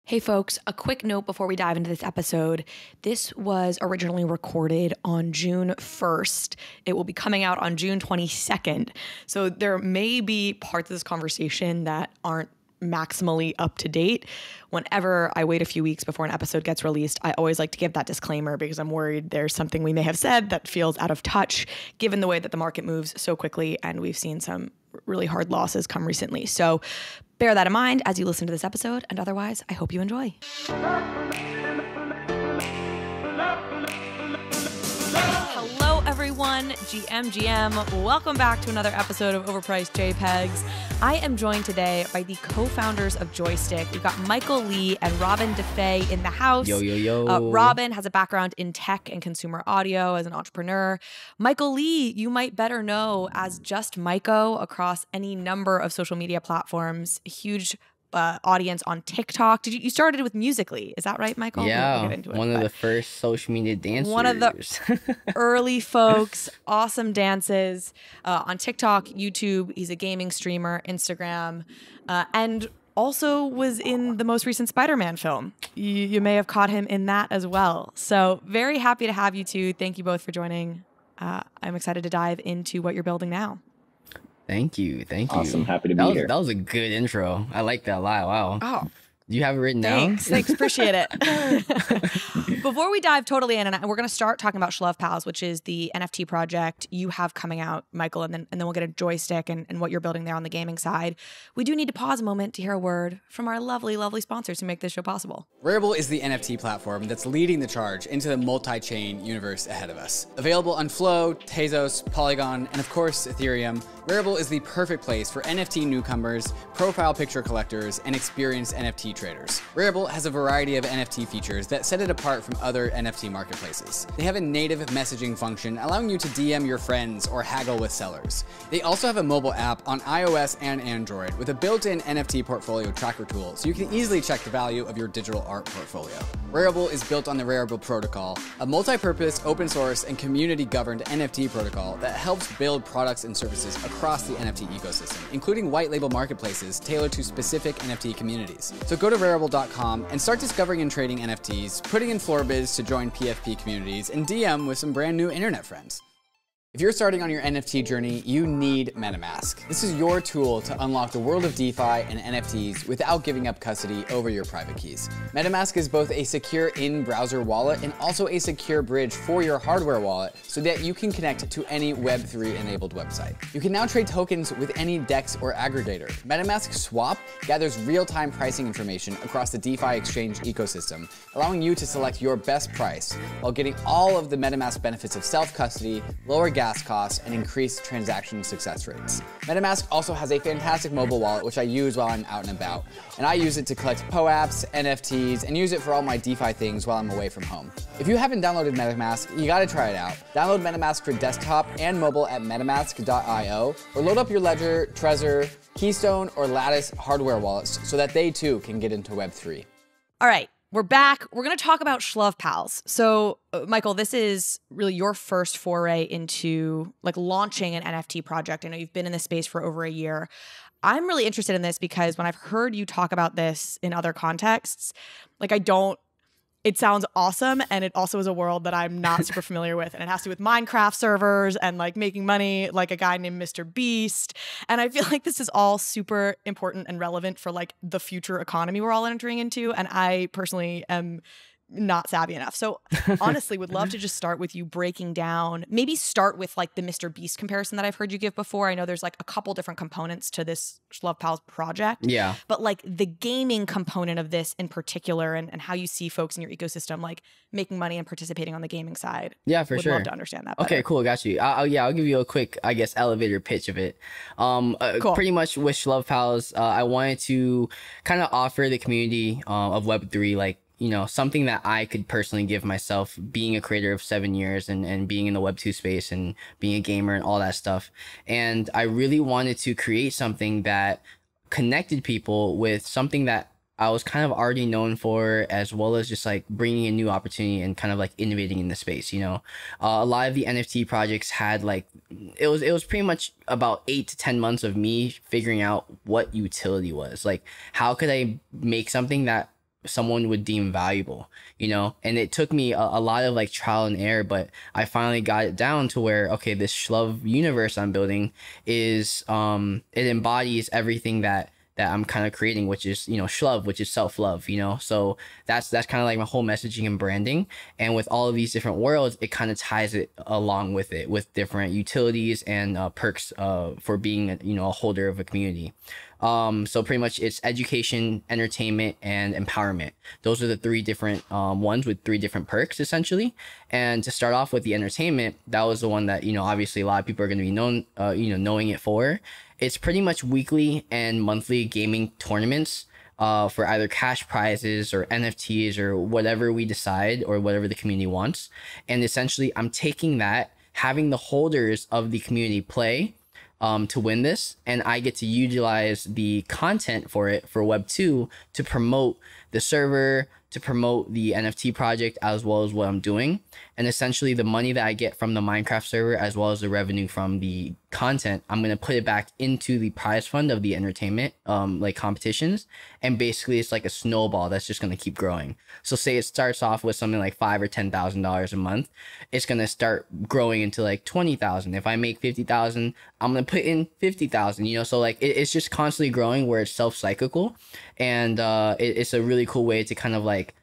Hey folks, a quick note before we dive into this episode. This was originally recorded on June 1st. It will be coming out on June 22nd. So there may be parts of this conversation that aren't maximally up to date. Whenever I wait a few weeks before an episode gets released, I always like to give that disclaimer because I'm worried there's something we may have said that feels out of touch given the way that the market moves so quickly and we've seen some really hard losses come recently. So bear that in mind as you listen to this episode, and otherwise, I hope you enjoy. Hello, everyone. GM. Welcome back to another episode of Overpriced JPEGs. I am joined today by the co-founders of Joystick. We've got Michael Lee and Robin DeFay in the house. Yo. Robin has a background in tech and consumer audio as an entrepreneur. Michael Lee, you might better know as JustMaiko across any number of social media platforms. Huge audience on TikTok. You started with Musical.ly, is that right, Michael? Yeah, we'll get into it, one of the first social media dancers. One of the early folks, awesome dances on TikTok, YouTube. He's a gaming streamer, Instagram, and also was in the most recent Spider-Man film. You may have caught him in that as well. So very happy to have you two. Thank you both for joining. I'm excited to dive into what you're building now. Thank you. Awesome. Happy to be here. That was a good intro. I like that a lot. Wow. Oh, Do you have it written down? Thanks. Appreciate it. Before we dive totally in, and we're going to start talking about Shluv Pals, which is the NFT project you have coming out, Michael, and then we'll get a Joystick and what you're building there on the gaming side. We do need to pause a moment to hear a word from our lovely, lovely sponsors who make this show possible. Rarible is the NFT platform that's leading the charge into the multi-chain universe ahead of us. Available on Flow, Tezos, Polygon, and of course, Ethereum, Rarible is the perfect place for NFT newcomers, profile picture collectors, and experienced NFT traders. Rarible has a variety of NFT features that set it apart from other NFT marketplaces. They have a native messaging function allowing you to DM your friends or haggle with sellers. They also have a mobile app on iOS and Android with a built-in NFT portfolio tracker tool so you can easily check the value of your digital art portfolio. Rarible is built on the Rarible protocol, a multi-purpose, open source, and community-governed NFT protocol that helps build products and services across the NFT ecosystem, including white label marketplaces tailored to specific NFT communities. So go to Rarible.com and start discovering and trading NFTs, putting in floor bids to join PFP communities, and DM with some brand new internet friends. If you're starting on your NFT journey, you need MetaMask. This is your tool to unlock the world of DeFi and NFTs without giving up custody over your private keys. MetaMask is both a secure in-browser wallet and also a secure bridge for your hardware wallet so that you can connect to any Web3 enabled website. You can now trade tokens with any DEX or aggregator. MetaMask Swap gathers real-time pricing information across the DeFi exchange ecosystem, allowing you to select your best price while getting all of the MetaMask benefits of self-custody, lower gas costs, and increased transaction success rates. MetaMask also has a fantastic mobile wallet, which I use while I'm out and about. And I use it to collect POAPs, NFTs, and use it for all my DeFi things while I'm away from home. If you haven't downloaded MetaMask, you gotta try it out. Download MetaMask for desktop and mobile at metamask.io, or load up your Ledger, Trezor, Keystone, or Lattice hardware wallets so that they too can get into Web3. All right. We're back. We're going to talk about Shluv Pals. So, Michael, this is really your first foray into like launching an NFT project. I know you've been in this space for over a year. I'm really interested in this because when I've heard you talk about this in other contexts, like it sounds awesome, and it also is a world that I'm not super familiar with, and it has to do with Minecraft servers and like making money like a guy named Mr. Beast. And I feel like this is all super important and relevant for like the future economy we're all entering into, and I personally am not savvy enough. So honestly, would love to just start with you breaking down, maybe start with like the Mr. Beast comparison that I've heard you give before. I know there's like a couple different components to this Shluv Pals project. Yeah. But like the gaming component of this in particular, and how you see folks in your ecosystem like making money and participating on the gaming side. Yeah, for sure. Would love to understand that better. Okay, cool. Got you. I'll give you a quick, I guess, elevator pitch of it. Cool. Pretty much with Shluv Pals, I wanted to kind of offer the community of Web3 like, you know, something that I could personally give myself, being a creator of 7 years and being in the Web2 space and being a gamer and all that stuff. And I really wanted to create something that connected people with something that I was kind of already known for, as well as just like bringing a new opportunity and kind of like innovating in the space. You know, a lot of the NFT projects had like, it was pretty much about 8 to 10 months of me figuring out what utility was. Like, how could I make something that someone would deem valuable, you know? And it took me a lot of like trial and error, but I finally got it down to where, okay, this Shluv universe I'm building is, it embodies everything that I'm kind of creating, which is, you know, Shluv, which is self-love, you know? So that's kind of like my whole messaging and branding. And with all of these different worlds, it kind of ties it along with it, with different utilities and perks for being, you know, a holder of a community. So pretty much it's education, entertainment, and empowerment. Those are the three different ones with three different perks, essentially. And to start off with the entertainment, that was the one that, you know, obviously a lot of people are going to be knowing it for. It's pretty much weekly and monthly gaming tournaments for either cash prizes or NFTs or whatever we decide or whatever the community wants. And essentially, I'm taking that, having the holders of the community play to win this, and I get to utilize the content for it for Web2 to promote the server, to promote the NFT project, as well as what I'm doing. And essentially the money that I get from the Minecraft server, as well as the revenue from the content, I'm going to put it back into the prize fund of the entertainment like competitions. And basically it's like a snowball that's just going to keep growing. So say it starts off with something like $5,000 or $10,000 a month, it's going to start growing into like 20,000. If I make 50,000, I'm going to put in 50,000, you know? So like it's just constantly growing where it's self-cyclical. And it's a really cool way to kind of like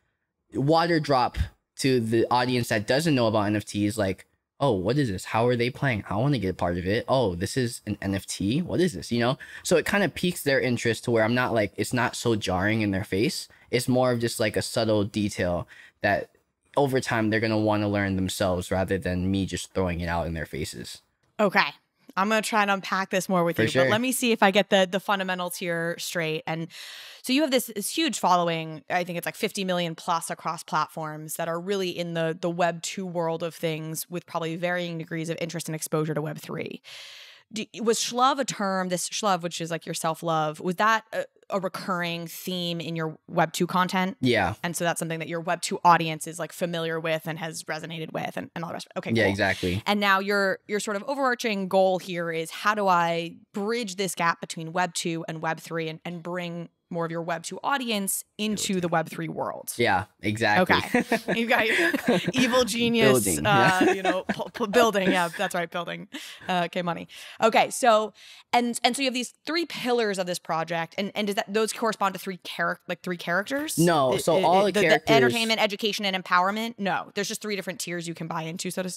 water drop to the audience that doesn't know about NFTs, like, oh, what is this? How are they playing? I want to get a part of it. Oh, this is an NFT. What is this? You know? So it kind of piques their interest to where I'm not like, it's not so jarring in their face. It's more of just like a subtle detail that over time they're going to want to learn themselves rather than me just throwing it out in their faces. Okay. I'm going to try and unpack this more with you, sure. But let me see if I get the fundamentals here straight. And so you have this huge following. I think it's like 50 million plus across platforms that are really in the Web 2 world of things with probably varying degrees of interest and exposure to Web 3. Was Shluv a term, this Shluv, which is like your self-love, was that a recurring theme in your Web 2 content? Yeah. And so that's something that your Web 2 audience is like familiar with and has resonated with and all the rest of it. Okay, yeah, cool. Exactly. And now your sort of overarching goal here is, how do I bridge this gap between Web 2 and Web 3 and bring more of your Web 2 audience into the Web 3 world? Yeah, exactly. Okay. You've got your evil genius, Building, yeah. you know, building. Yeah, that's right. Building. Okay, money. Okay. So, and so you have these three pillars of this project, and does those correspond to three characters? No. So all the characters, the entertainment, education, and empowerment. No, there's just three different tiers you can buy into. So to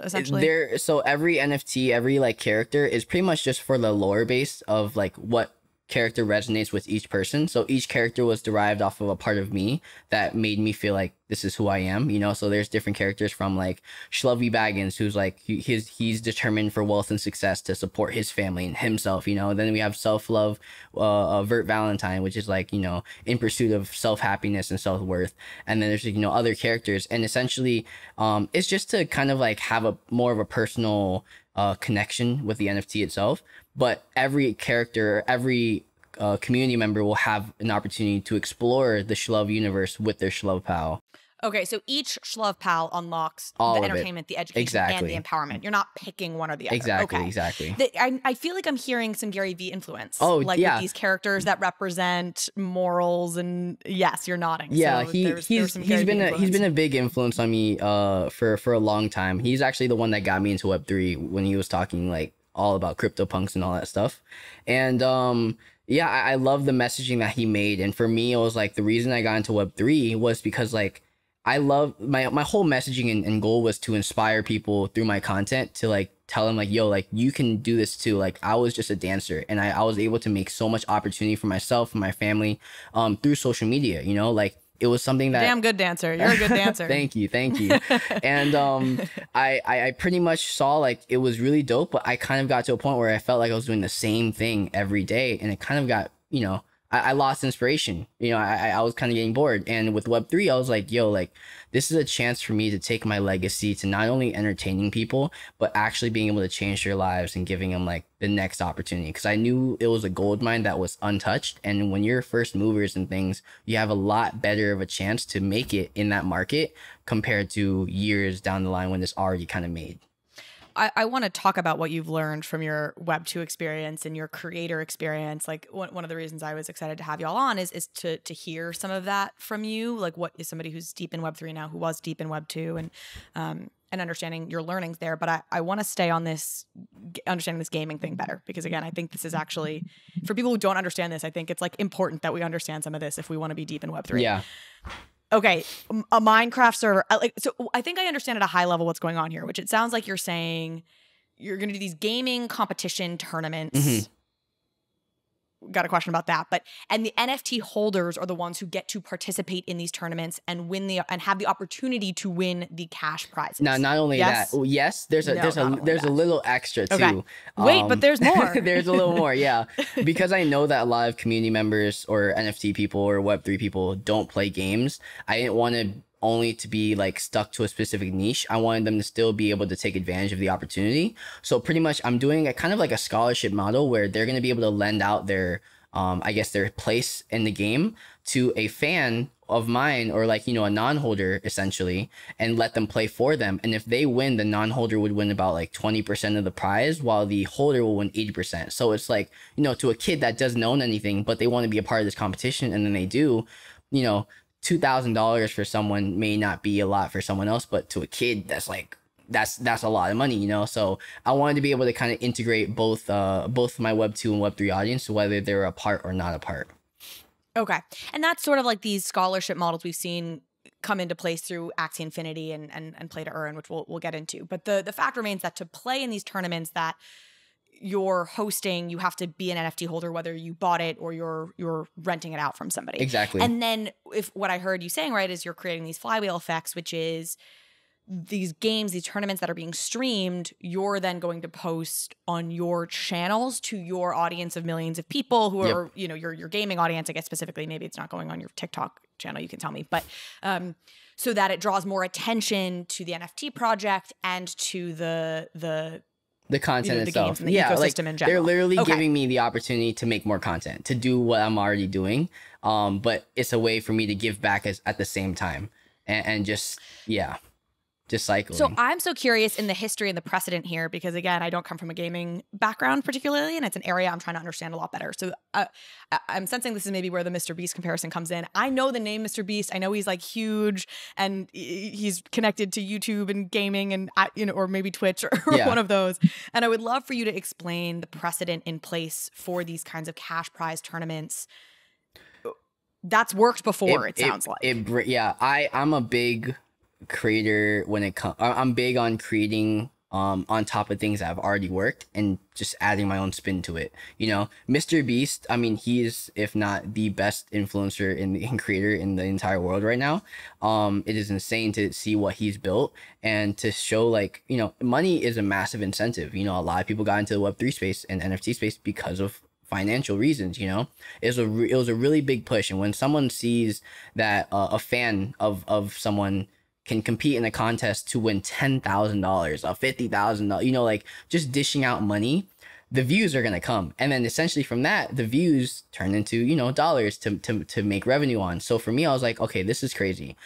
essentially, so every NFT, every like character is pretty much just for the lore base of like what character resonates with each person. So each character was derived off of a part of me that made me feel like this is who I am, you know? So there's different characters from like Shlovy Baggins, who's like, he's determined for wealth and success to support his family and himself, you know? Then we have self-love, Vert Valentine, which is like, you know, in pursuit of self-happiness and self-worth. And then there's, you know, other characters. And essentially, it's just to kind of like have a more of a personal connection with the NFT itself. But every character, every community member will have an opportunity to explore the Shluv universe with their Shluv Pal. Okay, so each Shluv Pal unlocks All the of it. entertainment, the education, and the empowerment. You're not picking one or the other. Exactly, okay. exactly. I feel like I'm hearing some Gary Vee influence. Oh, like yeah. with these characters that represent morals, and yes, you're nodding. Yeah, so he's been a big influence on me for a long time. He's actually the one that got me into Web3 when he was talking like all about CryptoPunks and all that stuff. And yeah, I love the messaging that he made. And for me, it was like the reason I got into Web3 was because like I love my whole messaging and goal was to inspire people through my content to like tell them like, yo, like you can do this too. Like I was just a dancer and I was able to make so much opportunity for myself and my family through social media, you know, like it was something that damn good dancer. You're a good dancer. Thank you. And I pretty much saw like it was really dope, but I kind of got to a point where I felt like I was doing the same thing every day, and it kind of got, you know, I lost inspiration. You know, I was kind of getting bored. And with Web3, I was like, yo, like this is a chance for me to take my legacy to not only entertaining people, but actually being able to change their lives and giving them like the next opportunity. Because I knew it was a gold mine that was untouched. And when you're first movers and things, you have a lot better of a chance to make it in that market compared to years down the line when it's already kind of made. I want to talk about what you've learned from your Web2 experience and your creator experience. Like one of the reasons I was excited to have you all on is to hear some of that from you. Like, what is somebody who's deep in Web3 now, who was deep in Web2, and understanding your learnings there. But I want to stay on this, understanding this gaming thing better, because again, I think this is actually, for people who don't understand this, I think it's like important that we understand some of this if we want to be deep in Web3. Yeah. Okay, a Minecraft server. So I think I understand at a high level what's going on here, which it sounds like you're saying you're going to do these gaming competition tournaments. Mm-hmm. Got a question about that, and the NFT holders are the ones who get to participate in these tournaments and and have the opportunity to win the cash prizes. Now, not only that, yes, there's a little extra too. Okay. Wait, but there's more. There's a little more, yeah. Because I know that a lot of community members or NFT people or Web3 people don't play games. I didn't want to only to be like stuck to a specific niche. I wanted them to still be able to take advantage of the opportunity. So pretty much I'm doing a kind of like a scholarship model where they're going to be able to lend out their, I guess their place in the game to a fan of mine, or like, a non-holder essentially, and let them play for them. And if they win, the non-holder would win about like 20% of the prize, while the holder will win 80%. So it's like, to a kid that doesn't own anything, but they want to be a part of this competition, and then they do, $2,000 for someone may not be a lot for someone else, but to a kid, that's a lot of money, So I wanted to be able to kind of integrate both my Web2 and Web3 audience, whether they're a part or not a part. Okay. And that's sort of like these scholarship models we've seen come into place through Axie Infinity and Play to Earn, which we'll get into. But the fact remains that to play in these tournaments that you're hosting, you have to be an NFT holder, whether you bought it or you're renting it out from somebody. Exactly. And then if what I heard you saying right is you're creating these flywheel effects, which is these games, these tournaments that are being streamed, you're then going to post on your channels to your audience of millions of people who are, your gaming audience, I guess specifically. Maybe it's not going on your TikTok channel, you can tell me, but so that it draws more attention to the NFT project and to the content the itself. games and the ecosystem in general. They're literally giving me the opportunity to make more content, to do what I'm already doing. But it's a way for me to give back at the same time and just cycling. So I'm so curious in the history and the precedent here, because again, I don't come from a gaming background particularly, and it's an area I'm trying to understand a lot better. So I'm sensing this is maybe where the Mr. Beast comparison comes in. I know the name Mr. Beast. I know he's like huge and he's connected to YouTube and gaming and, or maybe Twitch or one of those. And I would love for you to explain the precedent in place for these kinds of cash prize tournaments. That's worked before, it sounds like. I'm a big creator when it comes. I'm big on creating on top of things that have already worked and just adding my own spin to it. Mr. Beast, I mean, he is, if not the best influencer and creator in the entire world right now. It is insane to see what he's built and to show, like, money is a massive incentive. A lot of people got into the Web3 space and NFT space because of financial reasons. It was a really big push. And when someone sees that a fan of someone can compete in a contest to win $10,000, $50,000, like just dishing out money, the views are going to come. And then essentially from that, the views turn into, dollars to make revenue on. So for me, I was like, okay, this is crazy.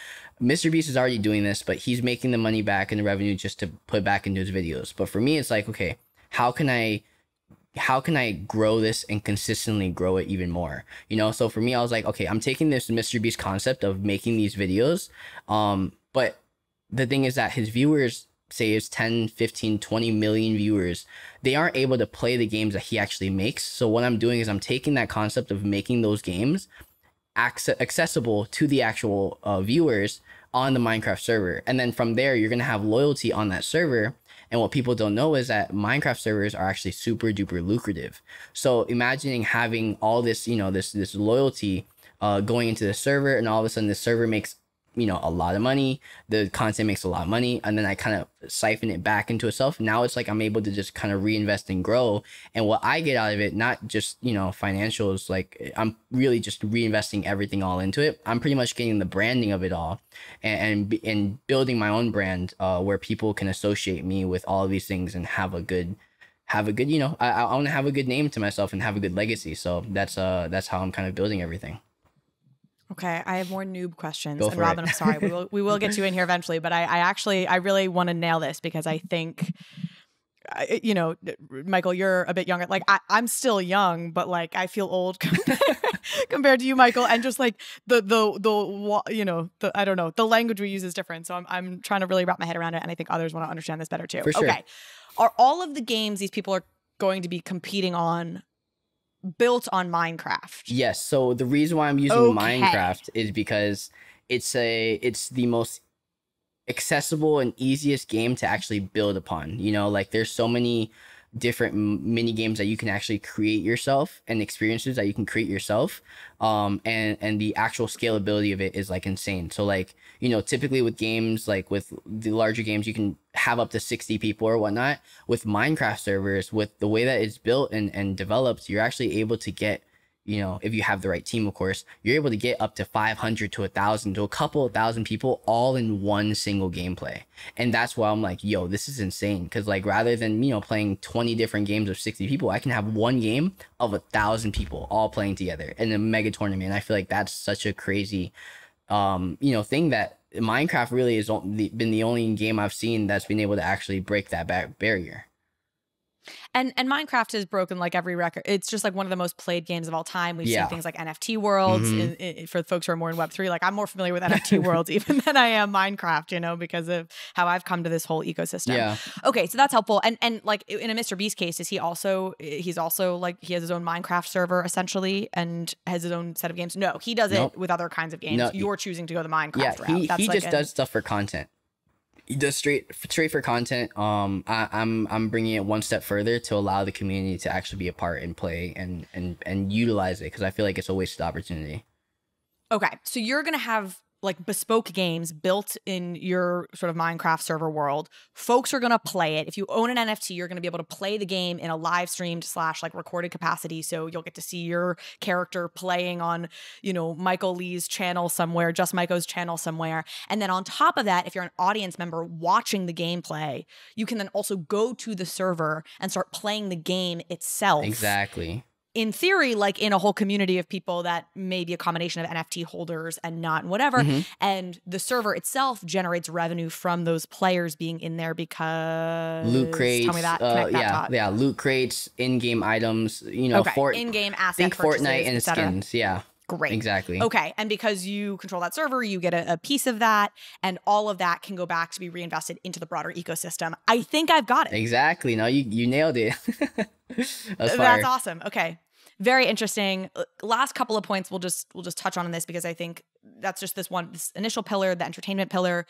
Mr. Beast is already doing this, but he's making the money back and the revenue just to put back into his videos. But for me, it's like, okay, how can I grow this and consistently grow it even more? So for me, I was like, okay, I'm taking this Mr. Beast concept of making these videos. But the thing is that his viewers, say it's 10, 15, 20 million viewers, they aren't able to play the games that he actually makes. So what I'm doing is I'm taking that concept of making those games accessible to the actual viewers on the Minecraft server. And then from there, you're going to have loyalty on that server. And what people don't know is that Minecraft servers are actually super duper lucrative. So imagining having all this, this loyalty going into the server, and all of a sudden the server makes a lot of money, the content makes a lot of money, and then I kind of siphon it back into itself. Now it's like I'm able to just kind of reinvest and grow. And what I get out of it, not just, financials, like I'm really just reinvesting everything all into it. I'm pretty much getting the branding of it all and building my own brand where people can associate me with all of these things and have a good, I want to have a good name to myself and have a good legacy. So that's how I'm kind of building everything. Okay, I have more noob questions. Go and for Robin, it. I'm sorry, we will get you in here eventually, but I really want to nail this because I think you know, Michael, you're a bit younger. Like I'm still young, but like I feel old compared to you, Michael. And just like the you know, I don't know, the language we use is different. So I'm trying to really wrap my head around it, and I think others want to understand this better too. For sure. Okay, are all of the games these people are going to be competing on built on Minecraft? Yes. So the reason why I'm using Minecraft is because it's the most accessible and easiest game to actually build upon. You know, like there's so many different mini games that you can actually create yourself and experiences that you can create yourself. And the actual scalability of it is like insane. So like, you know, typically with games, like with the larger games, you can have up to 60 people or whatnot. With Minecraft servers, with the way that it's built and developed, you're actually able to get, you know, if you have the right team, of course, you're able to get up to 500 to 1,000 to a couple of thousand people all in one single gameplay. And that's why I'm like, yo, this is insane. Because like rather than, you know, playing 20 different games of 60 people, I can have one game of 1,000 people all playing together in a mega tournament. I feel like that's such a crazy, you know, thing that Minecraft really has been the only game I've seen that's been able to actually break that barrier. And Minecraft has broken like every record. It's just like one of the most played games of all time. We've seen things like NFT worlds. For folks who are more in Web3, like I'm more familiar with NFT worlds even than I am Minecraft, you know, because of how I've come to this whole ecosystem. Yeah. Okay, so that's helpful. And like in a Mr. Beast case, he's also like he has his own Minecraft server essentially and has his own set of games. No, he does it with other kinds of games. No, you're choosing to go the Minecraft route. He just does stuff for content. He does straight for content. I'm bringing it one step further to allow the community to actually be a part and play and utilize it, because I feel like it's a wasted opportunity. Okay, so you're gonna have like bespoke games built in your sort of Minecraft server world. Folks are gonna play it. If you own an NFT, you're gonna be able to play the game in a live streamed / like recorded capacity. So you'll get to see your character playing on, you know, Michael Lee's channel somewhere, JustMaiko's channel somewhere. And then on top of that, if you're an audience member watching the gameplay, you can then also go to the server and start playing the game itself. Exactly. In theory, like in a whole community of people that may be a combination of NFT holders and not, and whatever. And the server itself generates revenue from those players being in there because loot crates. Tell me that. Connect that thought. Yeah, loot crates, in-game items. You know, in-game asset think purchases, Fortnite and skins. Yeah. Great. Exactly. Okay. And because you control that server, you get a piece of that, and all of that can go back to be reinvested into the broader ecosystem. I think I've got it. Exactly. No, you nailed it. That's awesome. Okay. Very interesting. Last couple of points we'll just touch on this, because I think that's just this initial pillar, the entertainment pillar.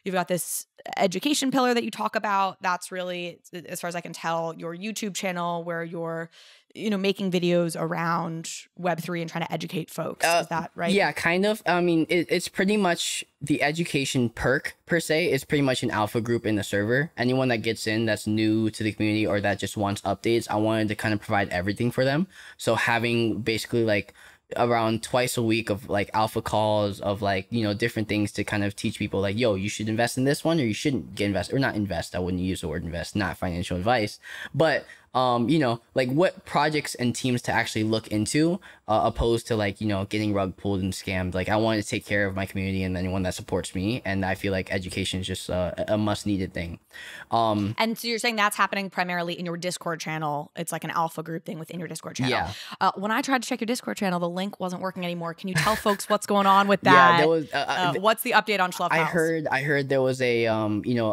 You've got this education pillar that you talk about. That's really, as far as I can tell, your YouTube channel where you're, you know, making videos around Web3 and trying to educate folks. Is that right? Yeah, kind of. I mean, it's pretty much the education perk per se is pretty much an alpha group in the server. Anyone that gets in that's new to the community or that just wants updates, I wanted to kind of provide everything for them. So having basically like around twice a week of like alpha calls of like, you know, different things to kind of teach people like, yo, you should invest in this one, or you shouldn't get invest, or not invest. I wouldn't use the word invest, not financial advice, but you know, like what projects and teams to actually look into, opposed to like, you know, getting rug pulled and scammed. Like I wanted to take care of my community and anyone that supports me, and I feel like education is just a must needed thing. And so you're saying that's happening primarily in your Discord channel. It's like an alpha group thing within your Discord channel. Yeah. When I tried to check your Discord channel, the link wasn't working anymore. Can you tell folks what's going on with that? Yeah, there was. What's the update on Shluv Pals? I heard there was a you know,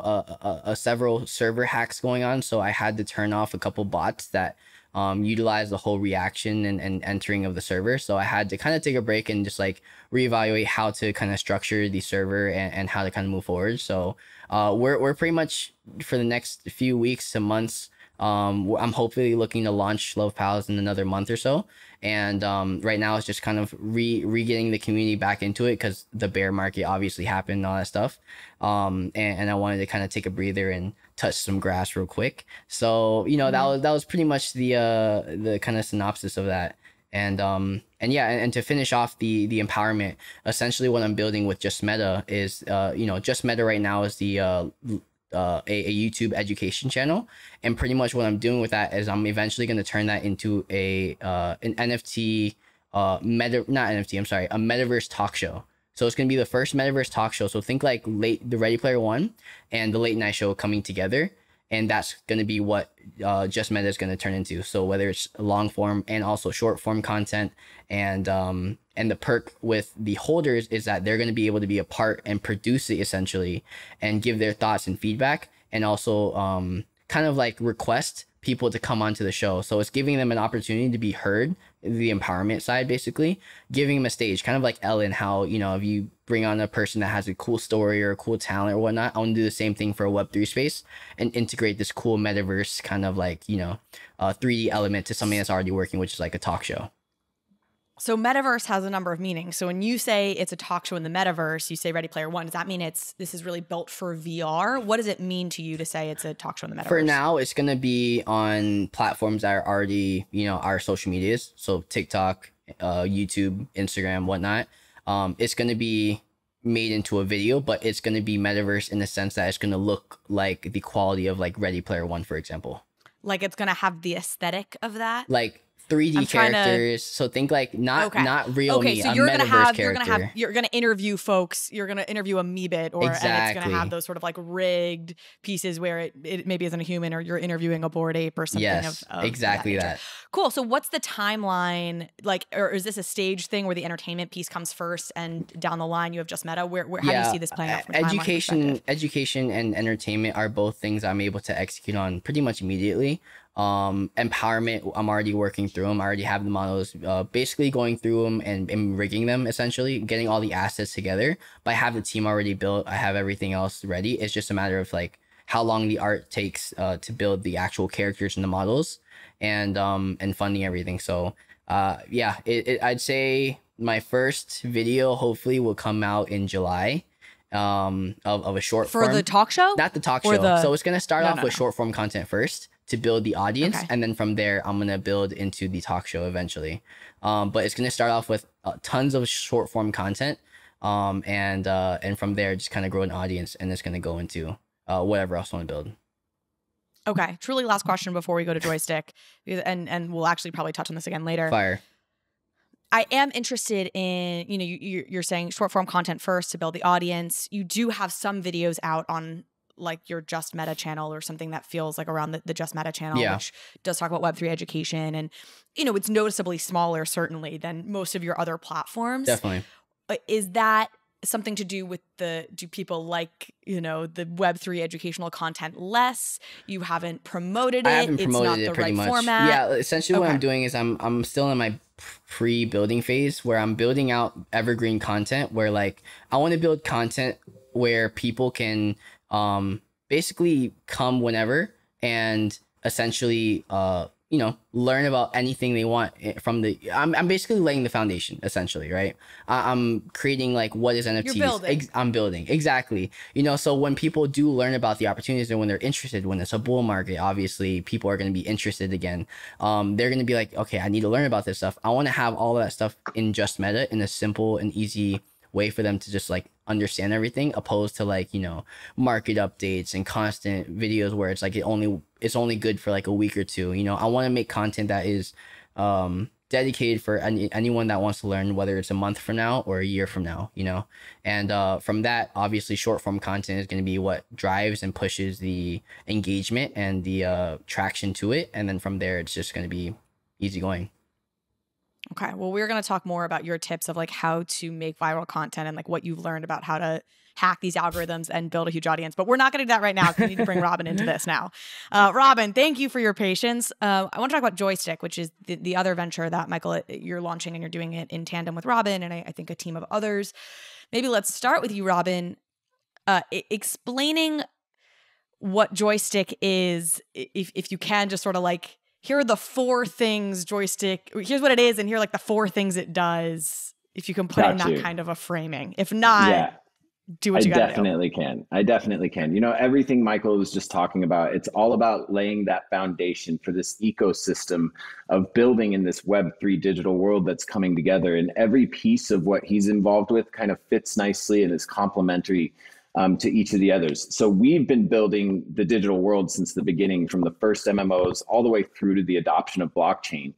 a several server hacks going on, so I had to turn off a couple bots that utilize the whole reaction and entering of the server. So I had to kind of take a break and just like reevaluate how to kind of structure the server and how to kind of move forward. So we're pretty much for the next few weeks to months, I'm hopefully looking to launch Shluv Pals in another month or so. And right now it's just kind of re-getting the community back into it, because the bear market obviously happened and all that stuff. And I wanted to kind of take a breather and touch some grass real quick. So, you know, that was pretty much the kind of synopsis of that. And yeah, and to finish off the empowerment, essentially what I'm building with JustMeta is, you know, JustMeta right now is the a YouTube education channel, and pretty much what I'm doing with that is I'm eventually going to turn that into an NFT, a metaverse talk show. So it's going to be the first metaverse talk show. So think like the Ready Player One and the Late Night Show coming together. And that's going to be what JustMeta is going to turn into. So whether it's long form and also short form content, and the perk with the holders is that they're going to be able to be a part and produce it essentially, and give their thoughts and feedback, and also kind of like request people to come onto the show. So it's giving them an opportunity to be heard, the empowerment side, basically giving them a stage, kind of like Ellen, how, you know, if you bring on a person that has a cool story or a cool talent or whatnot, I want to do the same thing for a Web3 space and integrate this cool metaverse kind of like, you know, 3D element to something that's already working, which is like a talk show. So metaverse has a number of meanings. So when you say it's a talk show in the metaverse, you say Ready Player One. Does that mean this is really built for VR? What does it mean to you to say it's a talk show in the metaverse? For now, it's going to be on platforms that are already, you know, our social medias. So TikTok, YouTube, Instagram, whatnot. It's going to be made into a video, but it's going to be metaverse in the sense that it's going to look like the quality of like Ready Player One, for example. Like it's going to have the aesthetic of that? Like 3D characters. So think like not real me, so a you're metaverse gonna have, character. you're gonna interview folks, you're gonna interview a Meebit, or Exactly. and it's gonna have those sort of like rigged pieces where it maybe isn't a human, or you're interviewing a Bored Ape or something. Yes, of exactly that. Cool. So what's the timeline like, or is this a stage thing where the entertainment piece comes first and down the line you have JustMeta? Where how do you see this playing out from a timeline education and entertainment are both things I'm able to execute on pretty much immediately. Empowerment, I'm already working through them. I already have the models, basically going through them and rigging them, essentially getting all the assets together. But I have the team already built. I have everything else ready. It's just a matter of like how long the art takes to build the actual characters and the models, and funding everything. So yeah, I'd say my first video hopefully will come out in July. Of a short form. For the talk show? Not the talk show. So it's gonna start off with short form content first to build the audience, and then from there I'm gonna build into the talk show eventually. But it's gonna start off with tons of short form content, and from there just kind of grow an audience, and it's gonna go into whatever else I want to build. Okay, truly last question before we go to Joystick, and we'll actually probably touch on this again later. Fire. I am interested in, you know, you're saying short form content first to build the audience. You do have some videos out on like your JustMeta channel or something that feels like around the JustMeta channel, which does talk about Web3 education. And, you know, it's noticeably smaller certainly than most of your other platforms. Definitely. Is that something to do with do people like, you know, the Web3 educational content less? You haven't promoted it? I haven't promoted it's not it the pretty right much. format? Yeah, essentially what I'm doing is I'm still in my pre-building phase where I'm building out evergreen content, where like I want to build content where people can basically come whenever and essentially you know, learn about anything they want from I'm basically laying the foundation essentially, right? I'm creating like, what is NFTs? You're building. I'm building, exactly. You know, so when people do learn about the opportunities and when they're interested, when it's a bull market, obviously people are going to be interested again. They're going to be like, okay, I need to learn about this stuff. I want to have all of that stuff in JustMeta in a simple and easy way for them to just like understand everything, opposed to like, you know, market updates and constant videos where it's like it's only good for like a week or two. You know, I want to make content that is dedicated for anyone that wants to learn, whether it's a month from now or a year from now, you know. And from that, obviously short form content is going to be what drives and pushes the engagement and the traction to it, and then from there it's just going to be easy going. Okay, well, we're going to talk more about your tips of like how to make viral content and like what you've learned about how to hack these algorithms and build a huge audience. But we're not going to do that right now because we need to bring Robin into this now. Robin, thank you for your patience. I want to talk about Joystick, which is the other venture that, Michael, you're launching, and you're doing it in tandem with Robin and I think a team of others. Maybe let's start with you, Robin, explaining what Joystick is, if you can, just sort of like, here are the 4 things Joystick, here's what it is, and here are like the 4 things it does, if you can put it in that kind of a framing. If not, do what you gotta do. I definitely can. You know, everything Michael was just talking about, it's all about laying that foundation for this ecosystem of building in this Web3 digital world that's coming together. And every piece of what he's involved with kind of fits nicely and is complementary to each of the others. So we've been building the digital world since the beginning, from the first MMOs all the way through to the adoption of blockchain.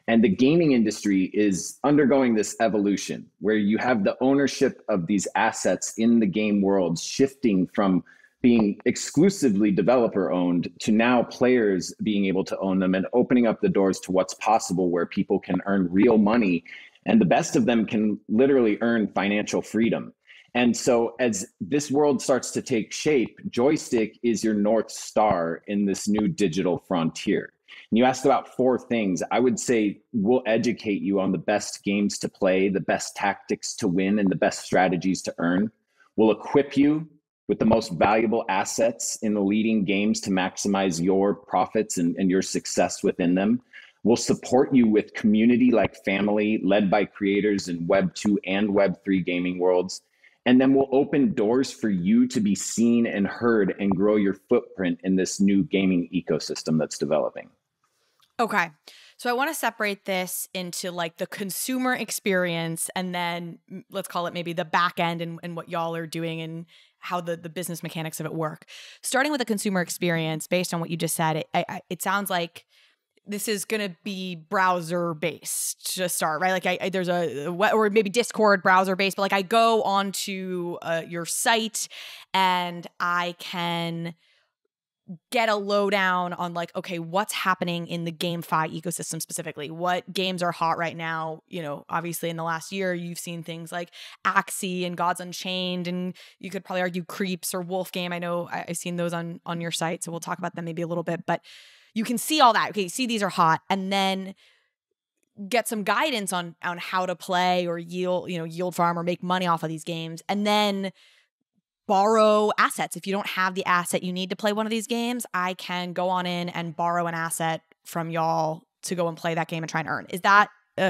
And the gaming industry is undergoing this evolution where you have the ownership of these assets in the game world shifting from being exclusively developer owned to now players being able to own them, and opening up the doors to what's possible, where people can earn real money, and the best of them can literally earn financial freedom. And so as this world starts to take shape, Joystick is your North Star in this new digital frontier. And you asked about 4 things. I would say we'll educate you on the best games to play, the best tactics to win, and the best strategies to earn. We'll equip you with the most valuable assets in the leading games to maximize your profits and your success within them. We'll support you with community like family, led by creators in Web 2 and Web 3 gaming worlds. And then we'll open doors for you to be seen and heard and grow your footprint in this new gaming ecosystem that's developing. Okay. So I want to separate this into like the consumer experience, and then let's call it maybe the back end and what y'all are doing and how the business mechanics of it work. Starting with the consumer experience, based on what you just said, it sounds like this is going to be browser based to start, right? Like there's or maybe Discord browser based, but like I go onto your site and I can get a lowdown on like, okay, what's happening in the GameFi ecosystem specifically? What games are hot right now? You know, obviously in the last year, you've seen things like Axie and Gods Unchained, and you could probably argue Creeps or Wolf Game. I know I've seen those on your site, so we'll talk about them maybe a little bit, but you can see all that. Okay, see these are hot, and then get some guidance on how to play or yield farm or make money off of these games, and then borrow assets. If you don't have the asset you need to play one of these games, I can go on in and borrow an asset from y'all to go and play that game and try and earn. Is that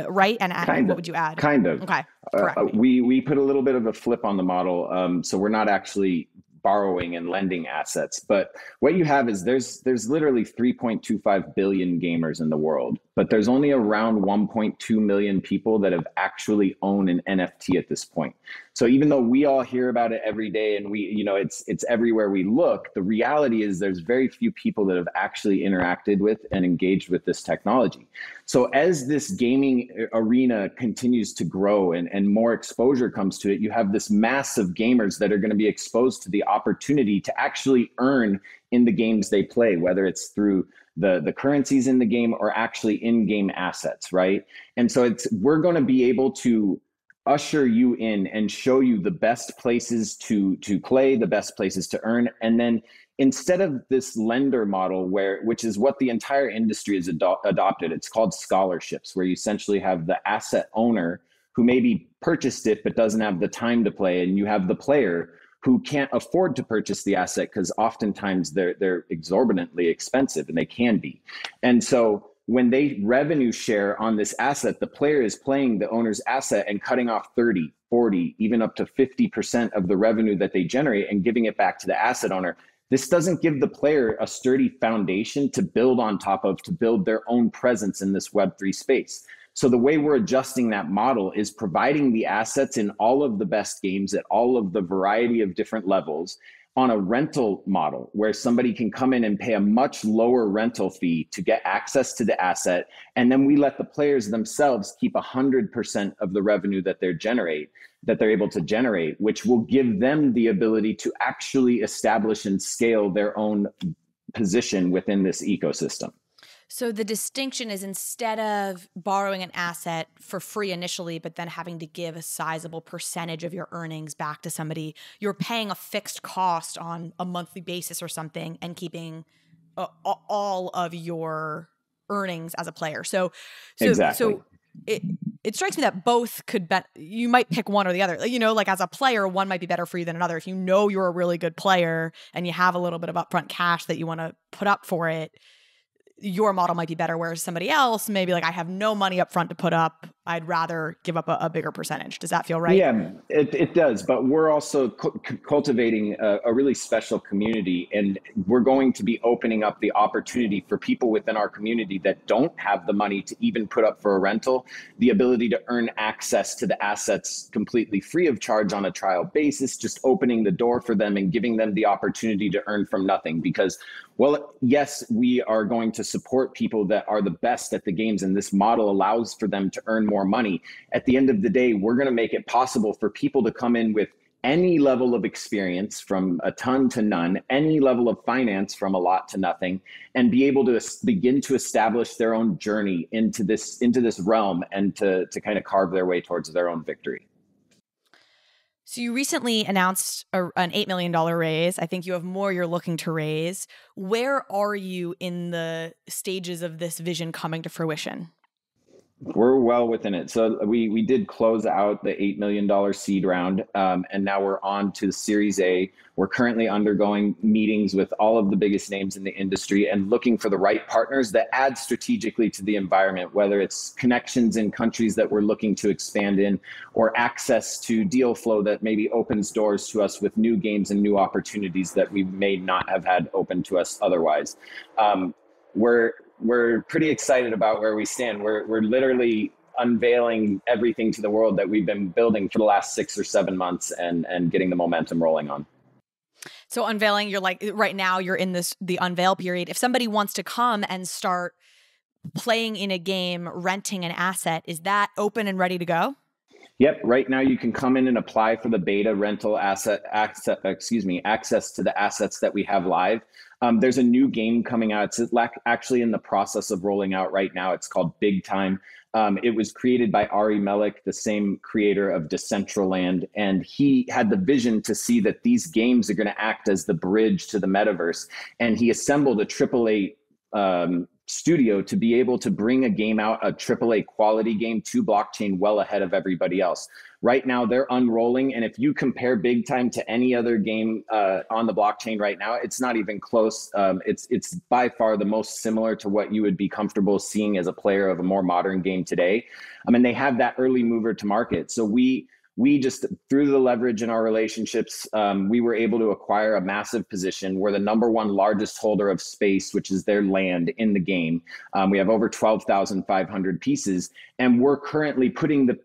right? And what would you add? Kind of. Okay. Correct. We put a little bit of a flip on the model. So we're not actually borrowing and lending assets, but what you have is there's literally 3.25 billion gamers in the world, but there's only around 1.2 million people that have actually owned an NFT at this point. So even though we all hear about it every day and it's everywhere we look, the reality is there's very few people that have actually interacted with and engaged with this technology. So as this gaming arena continues to grow and more exposure comes to it, you have this mass of gamers that are going to be exposed to the opportunity to actually earn in the games they play, whether it's through the currencies in the game or actually in-game assets, right? And so we're going to be able to usher you in and show you the best places to play, the best places to earn. And then instead of this lender model, which is what the entire industry has adopted, it's called scholarships, where you essentially have the asset owner who maybe purchased it but doesn't have the time to play, and you have the player who can't afford to purchase the asset because oftentimes they're exorbitantly expensive, and they can be. And so when they revenue share on this asset, the player is playing the owner's asset and cutting off 30, 40, even up to 50% of the revenue that they generate and giving it back to the asset owner. This doesn't give the player a sturdy foundation to build on top of, to build their own presence in this Web3 space. So the way we're adjusting that model is providing the assets in all of the best games at all of the variety of different levels on a rental model, where somebody can come in and pay a much lower rental fee to get access to the asset. And then we let the players themselves keep 100% of the revenue that they're able to generate, which will give them the ability to actually establish and scale their own position within this ecosystem. So the distinction is, instead of borrowing an asset for free initially, but then having to give a sizable percentage of your earnings back to somebody, you're paying a fixed cost on a monthly basis or something and keeping all of your earnings as a player. So exactly. It strikes me that both could you might pick one or the other. Like as a player, one might be better for you than another. If you know you're a really good player and you have a little bit of upfront cash that you want to put up for it, your model might be better, whereas somebody else maybe like, I have no money up front to put up, I'd rather give up a bigger percentage. Does that feel right? Yeah, it does. But we're also cultivating a really special community, and we're going to be opening up the opportunity for people within our community that don't have the money to even put up for a rental, the ability to earn access to the assets completely free of charge on a trial basis, just opening the door for them and giving them the opportunity to earn from nothing. Because, well, yes, we are going to support people that are the best at the games, and this model allows for them to earn more money. At the end of the day, we're going to make it possible for people to come in with any level of experience from a ton to none, any level of finance from a lot to nothing, and be able to begin to establish their own journey into this realm and to kind of carve their way towards their own victory. So you recently announced an $8 million raise. I think you have more you're looking to raise. Where are you in the stages of this vision coming to fruition? We're well within it. So we did close out the $8 million seed round, and now we're on to Series A. We're currently undergoing meetings with all of the biggest names in the industry and looking for the right partners that add strategically to the environment, whether it's connections in countries that we're looking to expand in, or access to deal flow that maybe opens doors to us with new games and new opportunities that we may not have had open to us otherwise. We're pretty excited about where we stand. We're literally unveiling everything to the world that we've been building for the last 6 or 7 months and getting the momentum rolling on. So unveiling, you're like, right now you're in the unveil period. If somebody wants to come and start playing in a game, renting an asset, is that open and ready to go? Yep. Right now you can come in and apply for the beta rental access to the assets that we have live. There's a new game coming out. It's actually in the process of rolling out right now. It's called Big Time. It was created by Ari Melik, the same creator of Decentraland. And he had the vision to see that these games are going to act as the bridge to the metaverse. And he assembled a AAA studio to be able to bring a game out, a AAA quality game, to blockchain well ahead of everybody else. Right now, they're unrolling. And if you compare Big Time to any other game on the blockchain right now, it's not even close. It's by far the most similar to what you would be comfortable seeing as a player of a more modern game today. I mean, they have that early mover to market. So we just, through the leverage in our relationships, we were able to acquire a massive position. We're the #1 largest holder of space, which is their land in the game. We have over 12,500 pieces, and we're currently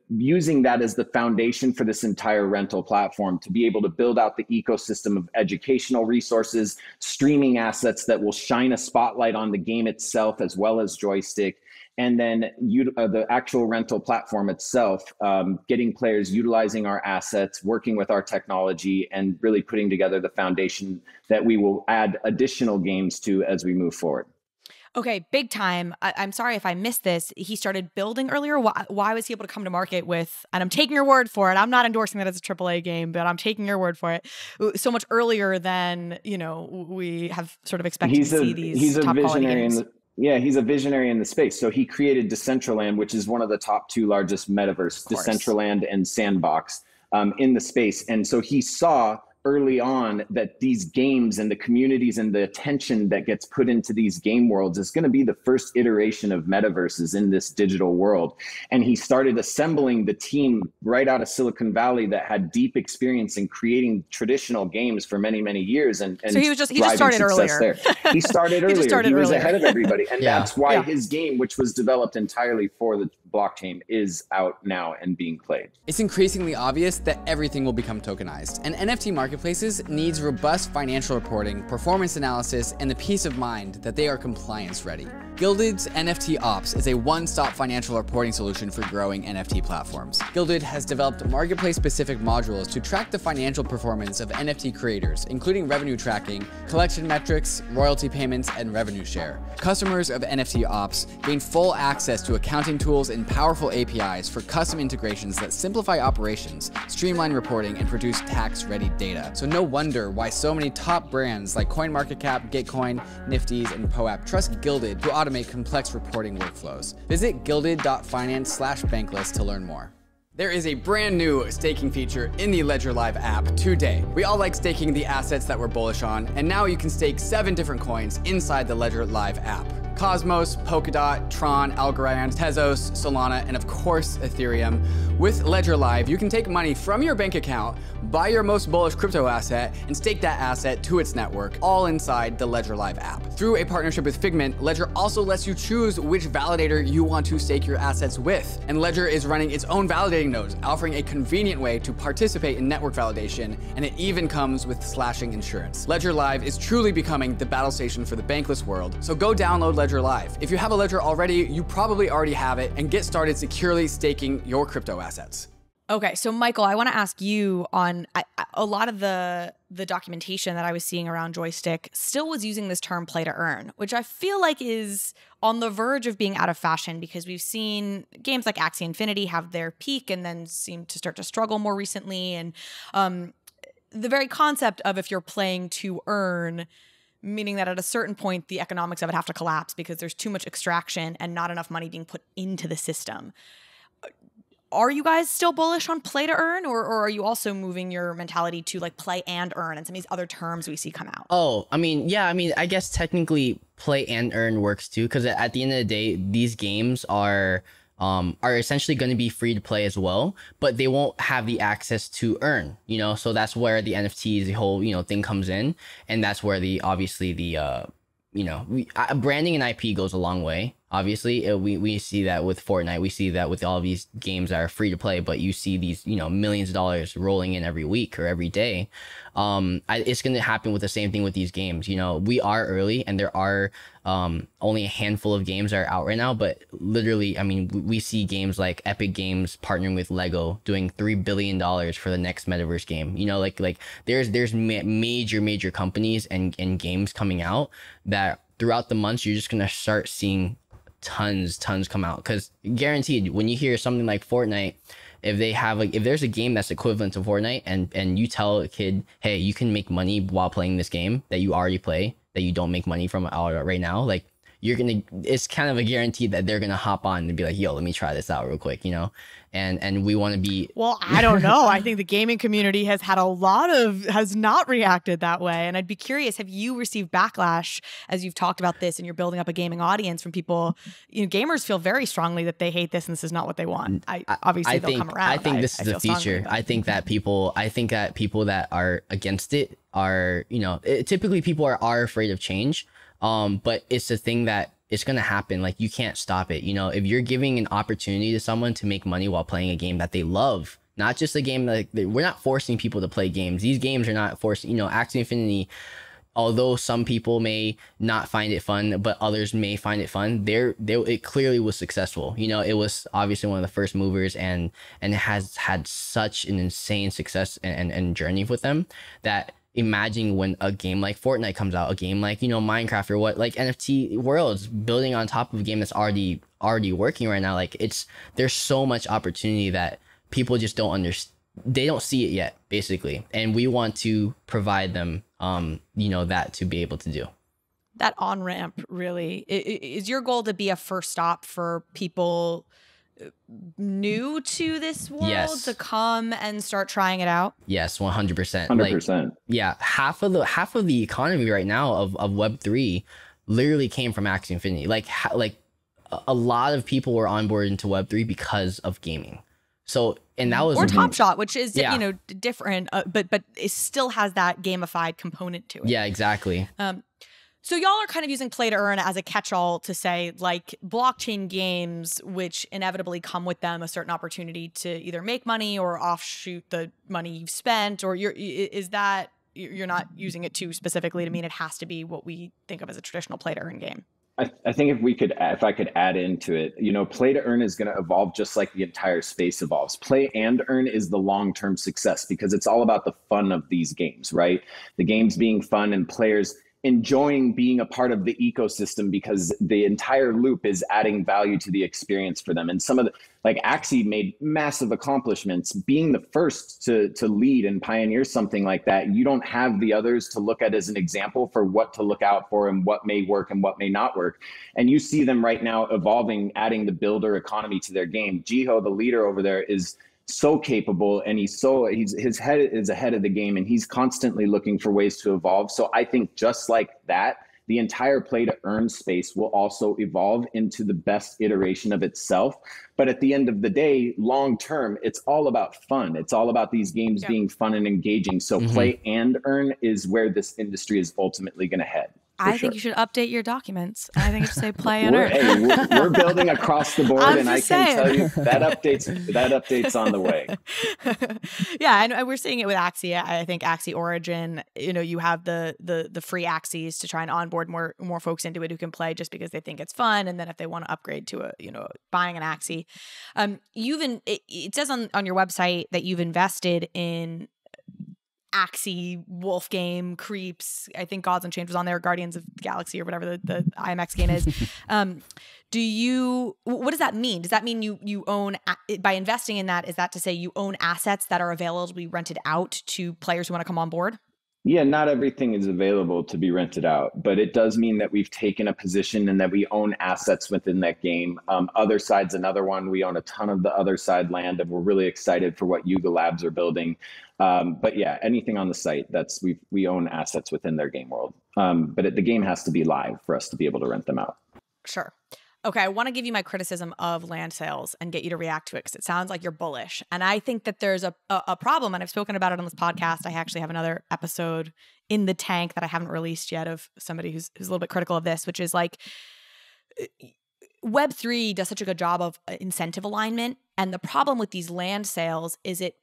using that as the foundation for this entire rental platform to be able to build out the ecosystem of educational resources, streaming assets that will shine a spotlight on the game itself, as well as Joystick. And then the actual rental platform itself, getting players utilizing our assets, working with our technology, and really putting together the foundation that we will add additional games to as we move forward. Okay, Big Time. I'm sorry if I missed this. He started building earlier. Why was he able to come to market with, and I'm taking your word for it, I'm not endorsing that as a AAA game, but I'm taking your word for it, so much earlier than, we have sort of expected to see these top quality games. Yeah, he's a visionary in the space. So he created Decentraland, which is one of the top 2 largest metaverse, Decentraland and Sandbox, in the space. And so he saw early on that these games and the communities and the attention that gets put into these game worlds is going to be the first iteration of metaverses in this digital world. And he started assembling the team right out of Silicon Valley that had deep experience in creating traditional games for many, many years. And so he just started earlier. There. He started earlier. He was ahead of everybody. And that's why his game, which was developed entirely for the blockchain, is out now and being played. It's increasingly obvious that everything will become tokenized, and NFT marketplaces needs robust financial reporting, performance analysis, and the peace of mind that they are compliance ready. Guilded's NFT Ops is a one-stop financial reporting solution for growing NFT platforms. Guilded has developed marketplace-specific modules to track the financial performance of NFT creators, including revenue tracking, collection metrics, royalty payments, and revenue share. Customers of NFT Ops gain full access to accounting tools and powerful APIs for custom integrations that simplify operations, streamline reporting, and produce tax-ready data. So no wonder why so many top brands like CoinMarketCap, Gitcoin, Nifty's, and POAP trust Guilded to automate complex reporting workflows. Visit guilded.finance/bankless to learn more. There is a brand new staking feature in the Ledger Live app today. We all like staking the assets that we're bullish on, and now you can stake 7 different coins inside the Ledger Live app. Cosmos, Polkadot, Tron, Algorand, Tezos, Solana, and of course Ethereum. With Ledger Live, you can take money from your bank account, buy your most bullish crypto asset, and stake that asset to its network, all inside the Ledger Live app. Through a partnership with Figment, Ledger also lets you choose which validator you want to stake your assets with. And Ledger is running its own validating nodes, offering a convenient way to participate in network validation, and it even comes with slashing insurance. Ledger Live is truly becoming the battle station for the bankless world, so go download Ledger Live. If you have a Ledger already, you probably already have it, and get started securely staking your crypto assets. Okay, so Michael, I want to ask you on a lot of the documentation that I was seeing around Joystick still was using this term play to earn, which I feel like is on the verge of being out of fashion because we've seen games like Axie Infinity have their peak and then seem to start to struggle more recently. And the very concept of if you're playing to earn, meaning that at a certain point, the economics of it have to collapse because there's too much extraction and not enough money being put into the system. Are you guys still bullish on play to earn, or are you also moving your mentality to like play and earn and some of these other terms we see come out? Oh, I mean, yeah, I mean, I guess technically play and earn works too, because at the end of the day, these games are essentially going to be free to play as well, but they won't have the access to earn, you know, so that's where the NFTs, the whole, you know, thing comes in. And that's where obviously the, you know, branding and IP goes a long way. Obviously, we see that with Fortnite. We see that with all of these games that are free to play, but you see these, you know, millions of dollars rolling in every week or every day. It's going to happen with the same thing with these games. You know, we are early and there are only a handful of games that are out right now, but literally, I mean, we see games like Epic Games partnering with Lego doing $3 billion for the next metaverse game. You know, like there's major companies and games coming out that throughout the months, you're just going to start seeing tons come out, because guaranteed when you hear something like Fortnite, if there's a game that's equivalent to Fortnite and you tell a kid, hey, you can make money while playing this game that you already play that you don't make money from right now, like it's kind of a guarantee that they're gonna hop on and be like, yo, let me try this out real quick, you know. And we want to be, well, I don't know. I think the gaming community has not reacted that way. And I'd be curious, have you received backlash as you've talked about this and you're building up a gaming audience from people? You know, gamers feel very strongly that they hate this and this is not what they want. They'll come around. I think this is the future. I think that people that are against it are, you know, typically people are afraid of change. But it's a thing that it's going to happen. Like, you can't stop it. You know, if you're giving an opportunity to someone to make money while playing a game that they love, not just a game like we're not forcing people to play games. These games are not forced, you know, Axie Infinity, although some people may not find it fun, but others may find it fun. It clearly was successful. You know, it was obviously one of the first movers and it has had such an insane success and journey with them that imagine when a game like Fortnite comes out, a game like, you know, Minecraft or what, like NFT worlds building on top of a game that's already working right now. Like, there's so much opportunity that people just don't understand. They don't see it yet, basically. And we want to provide them, you know, that to be able to do. That on-ramp really is your goal, to be a first stop for people new to this world, yes, to come and start trying it out? Yes, 100%. 100%. Like, yeah, half of the economy right now of Web3 literally came from Axie Infinity. Like a lot of people were onboarded into Web3 because of gaming. So, and that was, or Top Shot, which is, yeah, you know, different, but it still has that gamified component to it. Yeah, exactly. So y'all are kind of using play to earn as a catch-all to say, like, blockchain games, which inevitably come with them a certain opportunity to either make money or offshoot the money you've spent, or you're not using it too specifically to mean it has to be what we think of as a traditional play to earn game? I think if I could add into it, you know, play to earn is going to evolve just like the entire space evolves. Play and earn is the long-term success because it's all about the fun of these games, right? The games being fun and players enjoying being a part of the ecosystem because the entire loop is adding value to the experience for them. And some of the, like Axie made massive accomplishments. Being the first to lead and pioneer something like that, you don't have the others to look at as an example for what to look out for and what may work and what may not work. And you see them right now evolving, adding the builder economy to their game. Jiho, the leader over there, is so capable, and his head is ahead of the game, and he's constantly looking for ways to evolve. So I think just like that, the entire play to earn space will also evolve into the best iteration of itself. But at the end of the day, long term, it's all about fun. It's all about these games being fun and engaging. So play and earn is where this industry is ultimately going to head. I think you should update your documents. I think you should say play and earn. We're building across the board, and I can tell you that update's on the way. Yeah, and we're seeing it with Axie. I think Axie Origin, you have the free Axies to try and onboard more folks into it who can play just because they think it's fun, and then if they want to upgrade to buying an Axie. It says on your website that you've invested in Axie, Wolf Game, Creeps. I think Gods Unchained was on there, Guardians of the Galaxy or whatever the IMX game is. What does that mean? Does that mean you own, by investing in that, is that to say you own assets that are available to be rented out to players who want to come on board? Yeah, not everything is available to be rented out, but it does mean that we've taken a position and that we own assets within that game. Other Side's another one. We own a ton of the Other Side land, and we're really excited for what Yuga Labs are building. But yeah, anything on the site, we own assets within their game world. But the game has to be live for us to be able to rent them out. Sure. Okay, I want to give you my criticism of land sales and get you to react to it because it sounds like you're bullish. And I think that there's a problem, and I've spoken about it on this podcast. I actually have another episode in the tank that I haven't released yet of somebody who's a little bit critical of this, which is like Web3 does such a good job of incentive alignment. And the problem with these land sales is it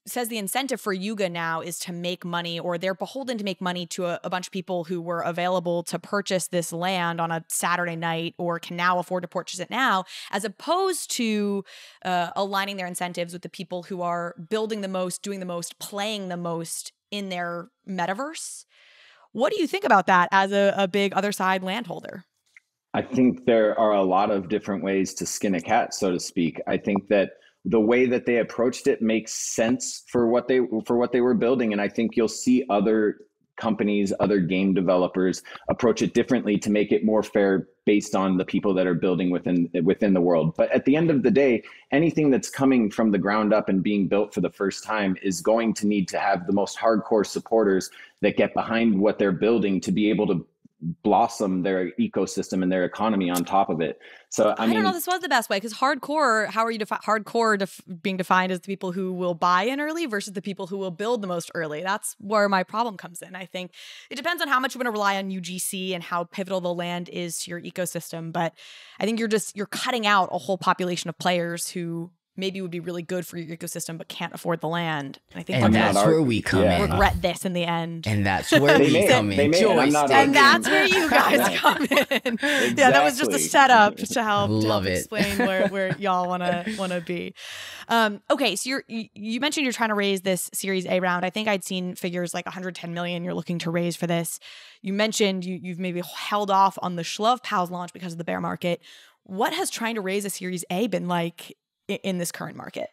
says the incentive for Yuga now is to make money, or they're beholden to make money to a bunch of people who were available to purchase this land on a Saturday night or can now afford to purchase it now, as opposed to aligning their incentives with the people who are building the most, doing the most, playing the most in their metaverse. What do you think about that as a big Other Side landholder? I think there are a lot of different ways to skin a cat, so to speak. I think that the way that they approached it makes sense for what they were building. And I think you'll see other companies, other game developers approach it differently to make it more fair based on the people that are building within the world. But at the end of the day, anything that's coming from the ground up and being built for the first time is going to need to have the most hardcore supporters that get behind what they're building to be able to blossom their ecosystem and their economy on top of it. So I mean, don't know if this was the best way, because hardcore, how are you being defined as the people who will buy in early versus the people who will build the most early? That's where my problem comes in. I think it depends on how much you're going to rely on UGC and how pivotal the land is to your ecosystem. But I think you're cutting out a whole population of players who maybe would be really good for your ecosystem but can't afford the land. And I think that's where we come in. Regret this in the end. And that's where we come in. And that's where you guys come in. Exactly. Yeah, that was just a setup to help explain where y'all wanna be. Okay, so you mentioned you're trying to raise this Series A round. I think I'd seen figures like 110 million you're looking to raise for this. You mentioned you've maybe held off on the Shluv Pals launch because of the bear market. What has trying to raise a Series A been like in this current market?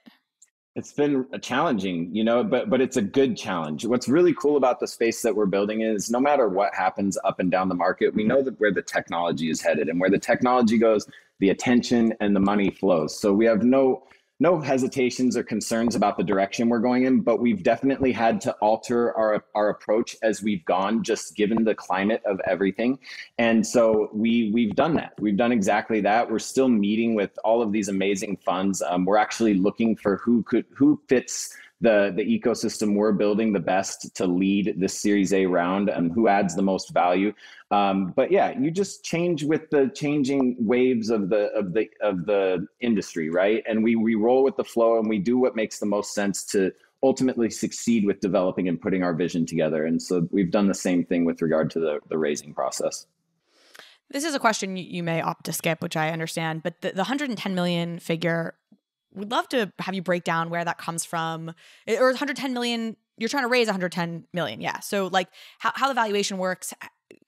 It's been challenging, but it's a good challenge. What's really cool about the space that we're building is no matter what happens up and down the market, we know that where the technology is headed, and where the technology goes, the attention and the money flows. So we have no hesitations or concerns about the direction we're going in, but we've definitely had to alter our approach as we've gone, just given the climate of everything. And so we've done that. We've done exactly that. We're still meeting with all of these amazing funds. We're actually looking for who fits the ecosystem we're building the best to lead this Series A round and who adds the most value. But yeah, you just change with the changing waves of the industry, right? And we roll with the flow and we do what makes the most sense to ultimately succeed with developing and putting our vision together. And so we've done the same thing with regard to the raising process. This is a question you may opt to skip, which I understand, but the 110 million figure, we'd love to have you break down where that comes from. Or 110 million, you're trying to raise 110 million. Yeah. So like how the valuation works,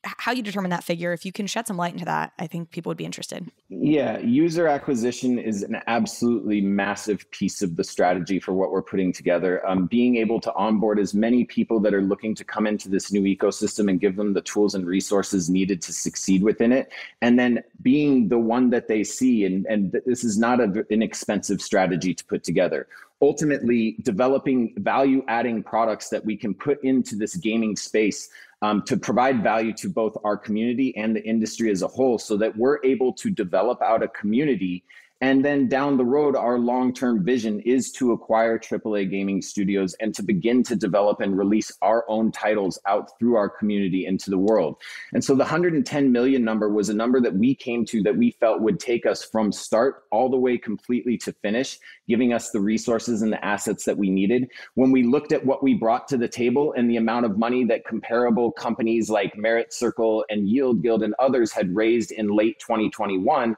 how you determine that figure. If you can shed some light into that, I think people would be interested. Yeah, user acquisition is an absolutely massive piece of the strategy for what we're putting together. Being able to onboard as many people that are looking to come into this new ecosystem and give them the tools and resources needed to succeed within it. And then being the one that they see, and this is not an inexpensive strategy to put together. Ultimately, developing value-adding products that we can put into this gaming space to provide value to both our community and the industry as a whole, so that we're able to develop out a community And then down the road, our long-term vision is to acquire AAA gaming studios and to begin to develop and release our own titles out through our community into the world. And so the 110 million number was a number that we came to that we felt would take us from start all the way completely to finish, giving us the resources and the assets that we needed. When we looked at what we brought to the table and the amount of money that comparable companies like Merit Circle and Yield Guild and others had raised in late 2021,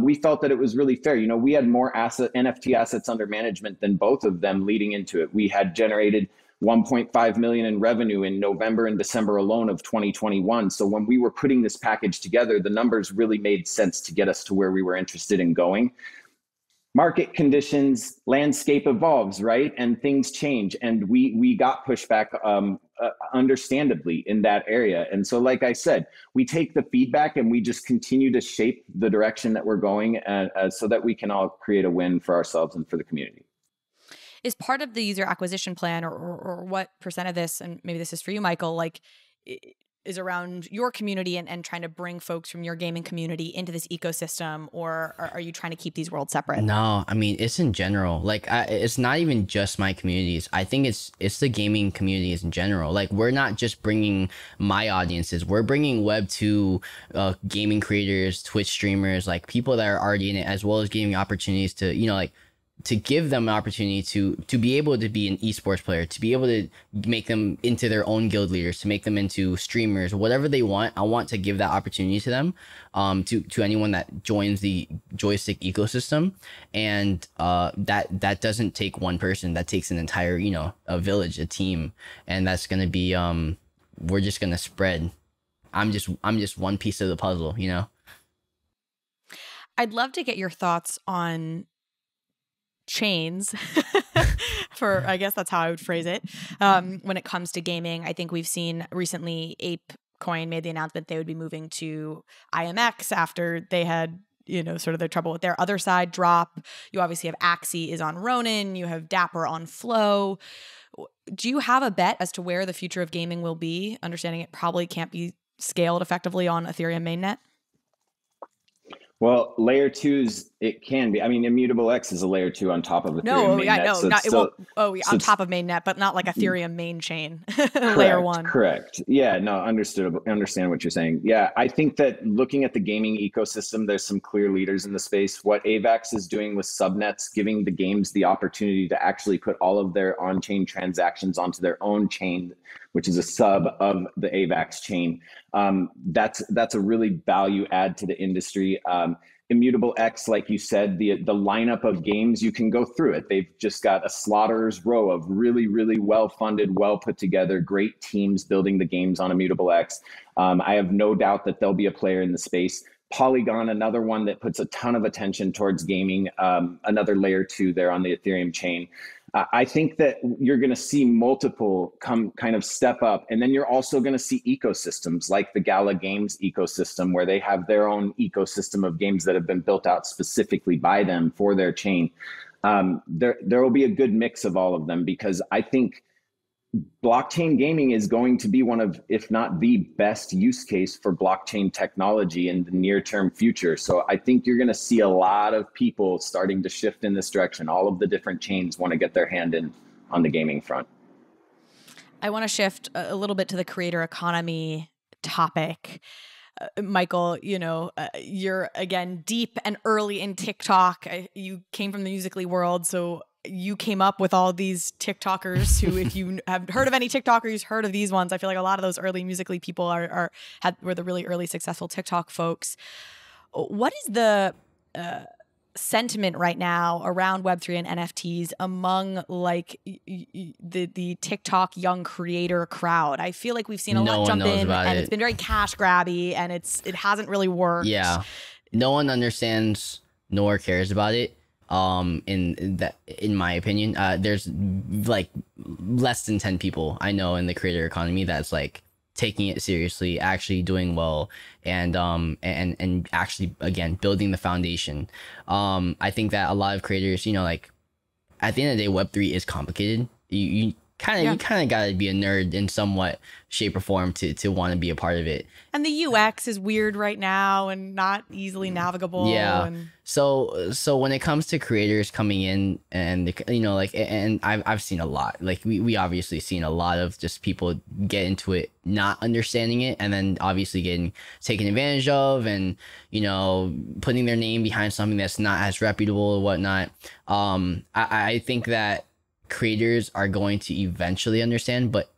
we felt that it was really fair. You know, we had more NFT assets under management than both of them leading into it. We had generated 1.5 million in revenue in November and December alone of 2021. So when we were putting this package together, the numbers really made sense to get us to where we were interested in going. Market conditions, landscape evolves, right? And things change. And we got pushback understandably in that area. And so, like I said, we take the feedback and we just continue to shape the direction that we're going so that we can all create a win for ourselves and for the community. Is part of the user acquisition plan, or what percent of this, and maybe this is for you, Michael, like is around your community and trying to bring folks from your gaming community into this ecosystem, or are you trying to keep these worlds separate? No, I mean, it's in general. Like, it's not even just my communities. I think it's the gaming communities in general. Like, we're not just bringing my audiences. We're bringing Web2 gaming creators, Twitch streamers, like people that are already in it, as well as giving opportunities to, you know, like, to give them an opportunity to be able to be an esports player, to be able to make them into their own guild leaders, to make them into streamers, whatever they want. I want to give that opportunity to them, to anyone that joins the Joystick ecosystem. And that doesn't take one person. That takes an entire, you know, a village, a team. And that's going to be, we're just going to spread. I'm just one piece of the puzzle, you know? I'd love to get your thoughts on chains for, I guess that's how I would phrase it. When it comes to gaming, I think we've seen recently Ape Coin made the announcement they would be moving to IMX after they had, you know, sort of their trouble with their other side drop. You obviously have Axie is on Ronin. You have Dapper on Flow. Do you have a bet as to where the future of gaming will be, understanding it probably can't be scaled effectively on Ethereum mainnet? Well, layer twos, it can be. I mean, Immutable X is a layer two on top of Ethereum mainnet. So it won't. On top of mainnet, but not like Ethereum main chain. Layer one. Correct. Yeah. No. Understood. Understand what you're saying. Yeah. I think that looking at the gaming ecosystem, there's some clear leaders in the space. What AVAX is doing with subnets, giving the games the opportunity to actually put all of their on-chain transactions onto their own chain, which is a sub of the AVAX chain. That's a really value add to the industry. Immutable X, like you said, the lineup of games, you can go through it. They've just got a slaughterer's row of really, really well-funded, well put together, great teams building the games on Immutable X. I have no doubt that there'll be a player in the space. Polygon, another one that puts a ton of attention towards gaming, another layer two there on the Ethereum chain. I think that you're going to see multiple kind of step up. And then you're also going to see ecosystems like the Gala Games ecosystem, where they have their own ecosystem of games that have been built out specifically by them for their chain. There will be a good mix of all of them, because I think blockchain gaming is going to be one of, if not the best use case for blockchain technology in the near-term future. So I think you're going to see a lot of people starting to shift in this direction. All of the different chains want to get their hand in on the gaming front. I want to shift a little bit to the creator economy topic. Michael, you know, you're again deep and early in TikTok. You came from the Musical.ly world, so you came up with all these TikTokers who, if you have heard of any TikTokers, heard of these ones. I feel like a lot of those early Musical.ly people were the really early successful TikTok folks. What is the sentiment right now around Web3 and NFTs among like the TikTok young creator crowd? I feel like we've seen a lot jump in, and it's been very cash grabby, and it hasn't really worked. Yeah, no one understands nor cares about it. In my opinion, there's like less than 10 people I know in the creator economy that's like taking it seriously, actually doing well, and actually, again, building the foundation. I think that a lot of creators, you know, like at the end of the day, Web3 is complicated. You you kind of got to be a nerd in somewhat shape or form to want to be a part of it. And the UX is weird right now and not easily navigable. Yeah. And So when it comes to creators coming in and, you know, like, and I've seen a lot, like we obviously seen a lot of just people get into it, not understanding it, and then obviously getting taken advantage of and, you know, putting their name behind something that's not as reputable or whatnot. I think that creators are going to eventually understand, but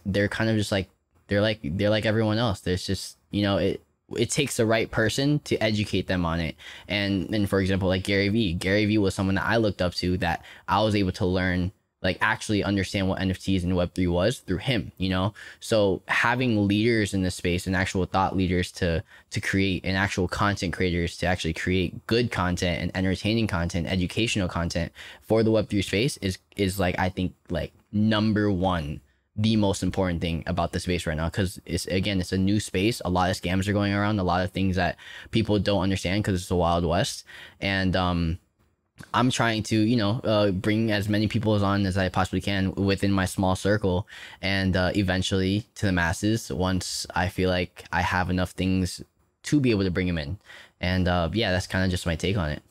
they're kind of just like, they're like everyone else. There's just, you know, it takes the right person to educate them on it. And for example, like Gary Vee was someone that I looked up to, that I was able to learn, like actually understand what NFTs and Web3 was through him, you know? So having leaders in this space and actual thought leaders to create, and actual content creators to actually create good content and entertaining content, educational content for the Web3 space is like, I think, like number one, the most important thing about the space right now, because it's a new space. A lot of scams are going around, a lot of things that people don't understand because it's the Wild West. And I'm trying to, you know, bring as many people on as I possibly can within my small circle, and eventually to the masses once I feel like I have enough things to be able to bring them in. And yeah, that's kind of just my take on it.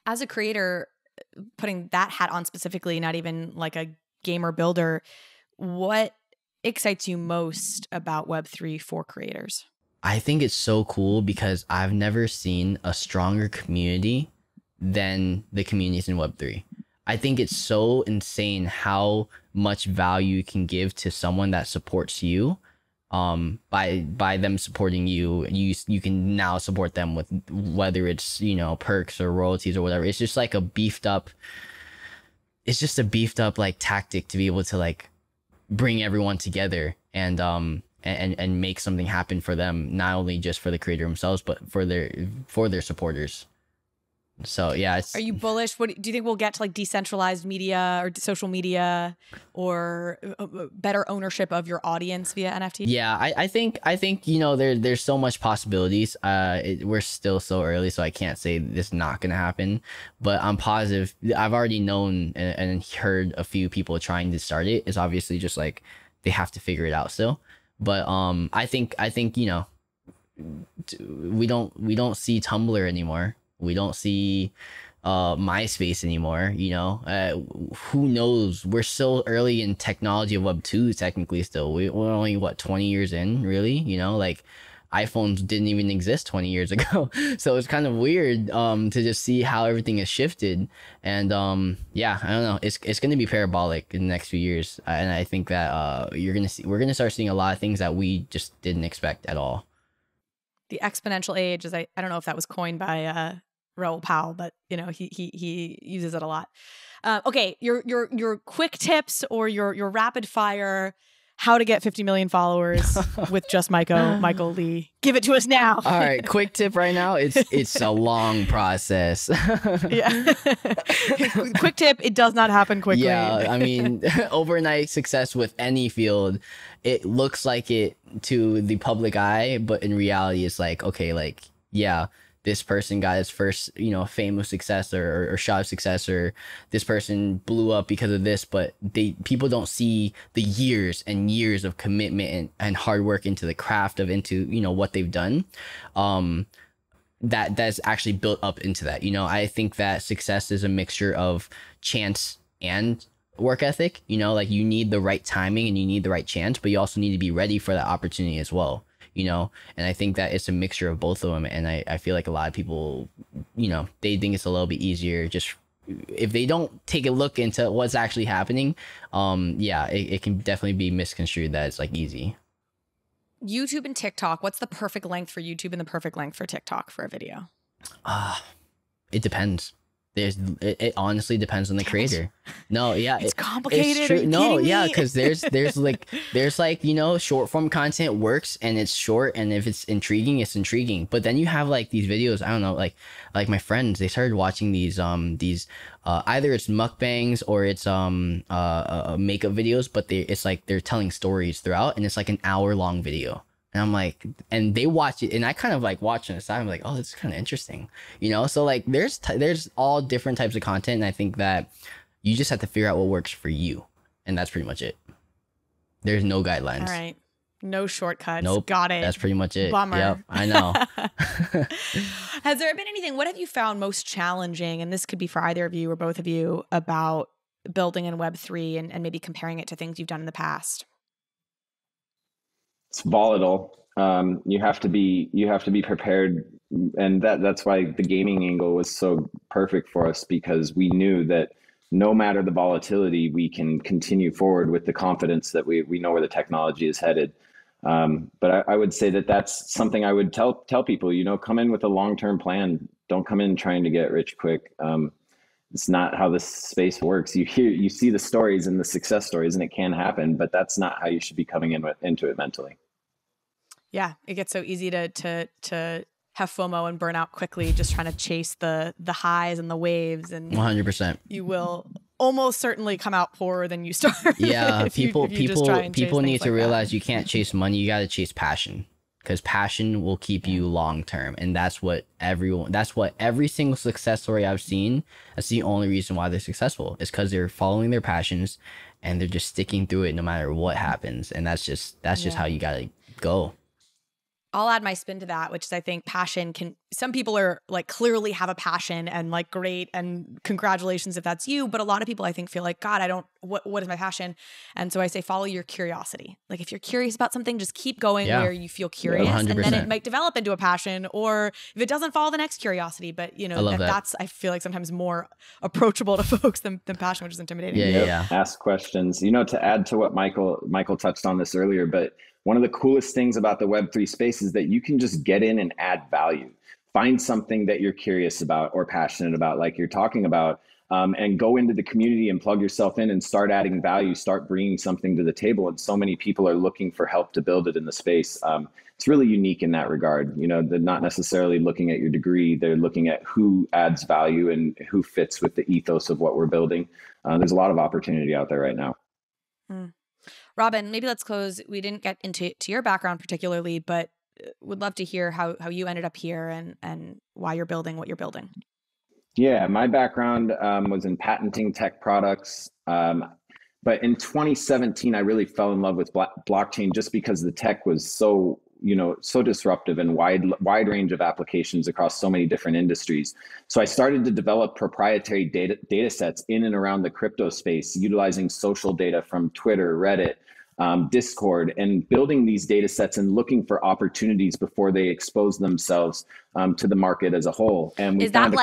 As a creator, putting that hat on specifically, not even like a gamer builder, what excites you most about Web3 for creators? I think it's so cool because I've never seen a stronger community than the communities in Web3. I think it's so insane how much value you can give to someone that supports you. By them supporting you, you can now support them with whether it's, you know, perks or royalties or whatever. It's just like a beefed up like tactic to be able to like bring everyone together and make something happen for them, not only just for the creator themselves, but for their supporters. So yeah, are you bullish? What do you think we'll get to, like decentralized media or social media, or better ownership of your audience via NFT? Yeah, I think you know, there's so much possibilities. We're still so early, so I can't say this is not gonna happen, but I'm positive. I've already known and heard a few people trying to start it. It's obviously just like they have to figure it out still. But I think you know, we don't see Tumblr anymore. We don't see MySpace anymore, you know. Who knows? We're so early in technology of Web 2 technically still. We're only, what, 20 years in, really? You know, like iPhones didn't even exist 20 years ago. So it's kind of weird to just see how everything has shifted. And yeah, I don't know. It's going to be parabolic in the next few years. And I think that we're going to start seeing a lot of things that we just didn't expect at all. The exponential age is, I don't know if that was coined by Shluv Pals, but you know, he uses it a lot. Okay, your quick tips or your rapid fire, how to get 50 million followers with JustMaiko, Michael Lee. Give it to us now. All right, quick tip right now. It's a long process. Yeah. Quick tip, it does not happen quickly. Yeah, I mean, overnight success with any field, it looks like it to the public eye, but in reality, it's like, okay, like, yeah, this person got his first, you know, fame of success or shot of success, or this person blew up because of this, but people don't see the years and years of commitment and hard work into the craft into, you know, what they've done. That's actually built up into that. You know, I think that success is a mixture of chance and work ethic. You know, like you need the right timing and you need the right chance, but you also need to be ready for that opportunity as well. You know, and I think that it's a mixture of both of them. And I feel like a lot of people, you know, they think it's a little bit easier just if they don't take a look into what's actually happening. Yeah, it can definitely be misconstrued that it's like easy. YouTube and TikTok, what's the perfect length for YouTube and the perfect length for TikTok for a video? It depends. It honestly depends on the creator. No, yeah, it's complicated. It's true. Are you no, kidding yeah, me? because there's like, you know, short form content works and it's short, and if it's intriguing, it's intriguing. But then you have like these videos, I don't know, like my friends, they started watching these either it's mukbangs or it's makeup videos, but it's like they're telling stories throughout, and it's like an hour-long video. And I'm like, and they watch it, and I kind of like watch on the side. I'm like, oh, this is kind of interesting, you know? So like, there's all different types of content, and I think that you just have to figure out what works for you. And that's pretty much it. There's no guidelines. All right. No shortcuts. Nope. Got it. That's pretty much it. Bummer. Yep, I know. Has there been anything, what have you found most challenging, and this could be for either of you or both of you, about building in Web3 and maybe comparing it to things you've done in the past? It's volatile. You have to be prepared, and that's why the gaming angle was so perfect for us, because we knew that no matter the volatility, we can continue forward with the confidence that we know where the technology is headed. But I would say that that's something I would tell people, come in with a long-term plan. Don't come in trying to get rich quick. It's not how this space works. You see the stories and the success stories, and it can happen, but that's not how you should be coming into it mentally. Yeah, it gets so easy to have FOMO and burn out quickly, just trying to chase the highs and the waves, and 100%. You will almost certainly come out poorer than you started. Yeah, people need to realize that. You can't chase money. You got to chase passion, because passion will keep you long term, and that's what every single success story I've seen. That's the only reason why they're successful, is because they're following their passions and they're just sticking through it no matter what happens. And that's just how you got to go. I'll add my spin to that, which is I think passion some people are like clearly have a passion and like great and congratulations if that's you. But a lot of people I think feel like, God, what is my passion? And so I say, follow your curiosity. Like if you're curious about something, just keep going where you feel curious, 100%. and then it might develop into a passion, or if it doesn't, follow the next curiosity. But that's, I feel like sometimes more approachable to folks than passion, which is intimidating. Yeah. Ask questions, to add to what Michael touched on this earlier, but one of the coolest things about the Web3 space is that you can just get in and add value. Find something that you're curious about or passionate about, like you're talking about, and go into the community and plug yourself in and start adding value, start bringing something to the table. And so many people are looking for help to build it in the space. It's really unique in that regard. They're not necessarily looking at your degree. They're looking at who adds value and who fits with the ethos of what we're building. There's a lot of opportunity out there right now. Robin, maybe let's close. We didn't get into your background particularly, but would love to hear how you ended up here and why you're building what you're building. Yeah, my background was in patenting tech products. But in 2017, I really fell in love with blockchain just because the tech was so disruptive and wide range of applications across so many different industries. So I started to develop proprietary data sets in and around the crypto space, utilizing social data from Twitter, Reddit, Discord, and building these data sets and looking for opportunities before they expose themselves to the market as a whole. And we found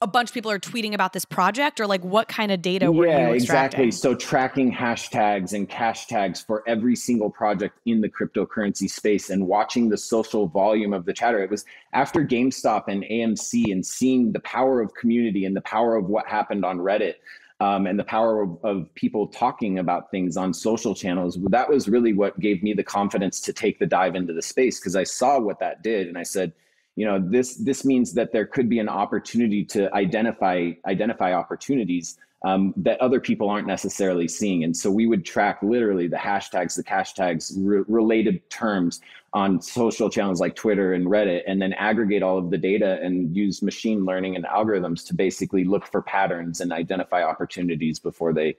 a bunch of people are tweeting about this project, or like what kind of data were you extracting? Exactly. So tracking hashtags and cash tags for every single project in the cryptocurrency space and watching the social volume of the chatter. It was after GameStop and AMC and seeing the power of community and the power of what happened on Reddit, and the power of people talking about things on social channels. That was really what gave me the confidence to take the dive into the space, because I saw what that did. And I said, this means that there could be an opportunity to identify opportunities that other people aren't necessarily seeing. And so we would track literally the hashtags, the cash tags, related terms on social channels like Twitter and Reddit, and then aggregate all of the data and use machine learning and algorithms to basically look for patterns and identify opportunities before they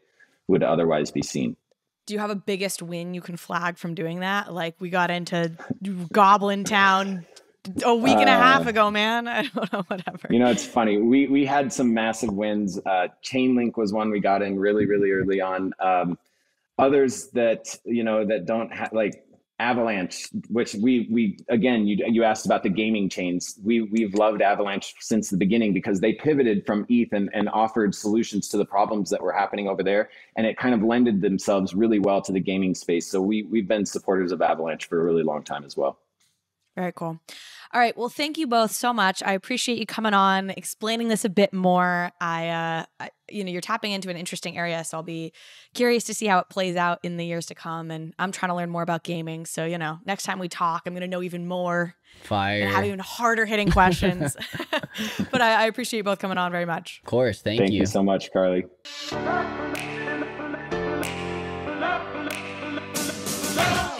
would otherwise be seen. Do you have a biggest win you can flag from doing that? Like, we got into Goblin Town a week and a half ago, man. I don't know, whatever. It's funny. We had some massive wins. Chainlink was one we got in really, really early on. Others that, that don't have, like Avalanche, which we again, you asked about the gaming chains. We've loved Avalanche since the beginning because they pivoted from ETH and offered solutions to the problems that were happening over there. And it kind of lended themselves really well to the gaming space. So we've been supporters of Avalanche for a really long time as well. Very cool. All right. Well, thank you both so much. I appreciate you coming on, explaining this a bit more. You're tapping into an interesting area, so I'll be curious to see how it plays out in the years to come. And I'm trying to learn more about gaming. So, next time we talk, I'm going to know even more. Fire. And have even harder hitting questions. But I appreciate you both coming on very much. Of course. Thank you. Thank you so much, Carly.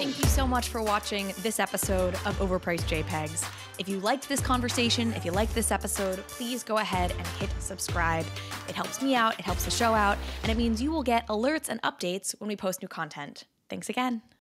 Thank you so much for watching this episode of Overpriced JPEGs. If you liked this conversation, if you liked this episode, please go ahead and hit subscribe. It helps me out, it helps the show out, and it means you will get alerts and updates when we post new content. Thanks again.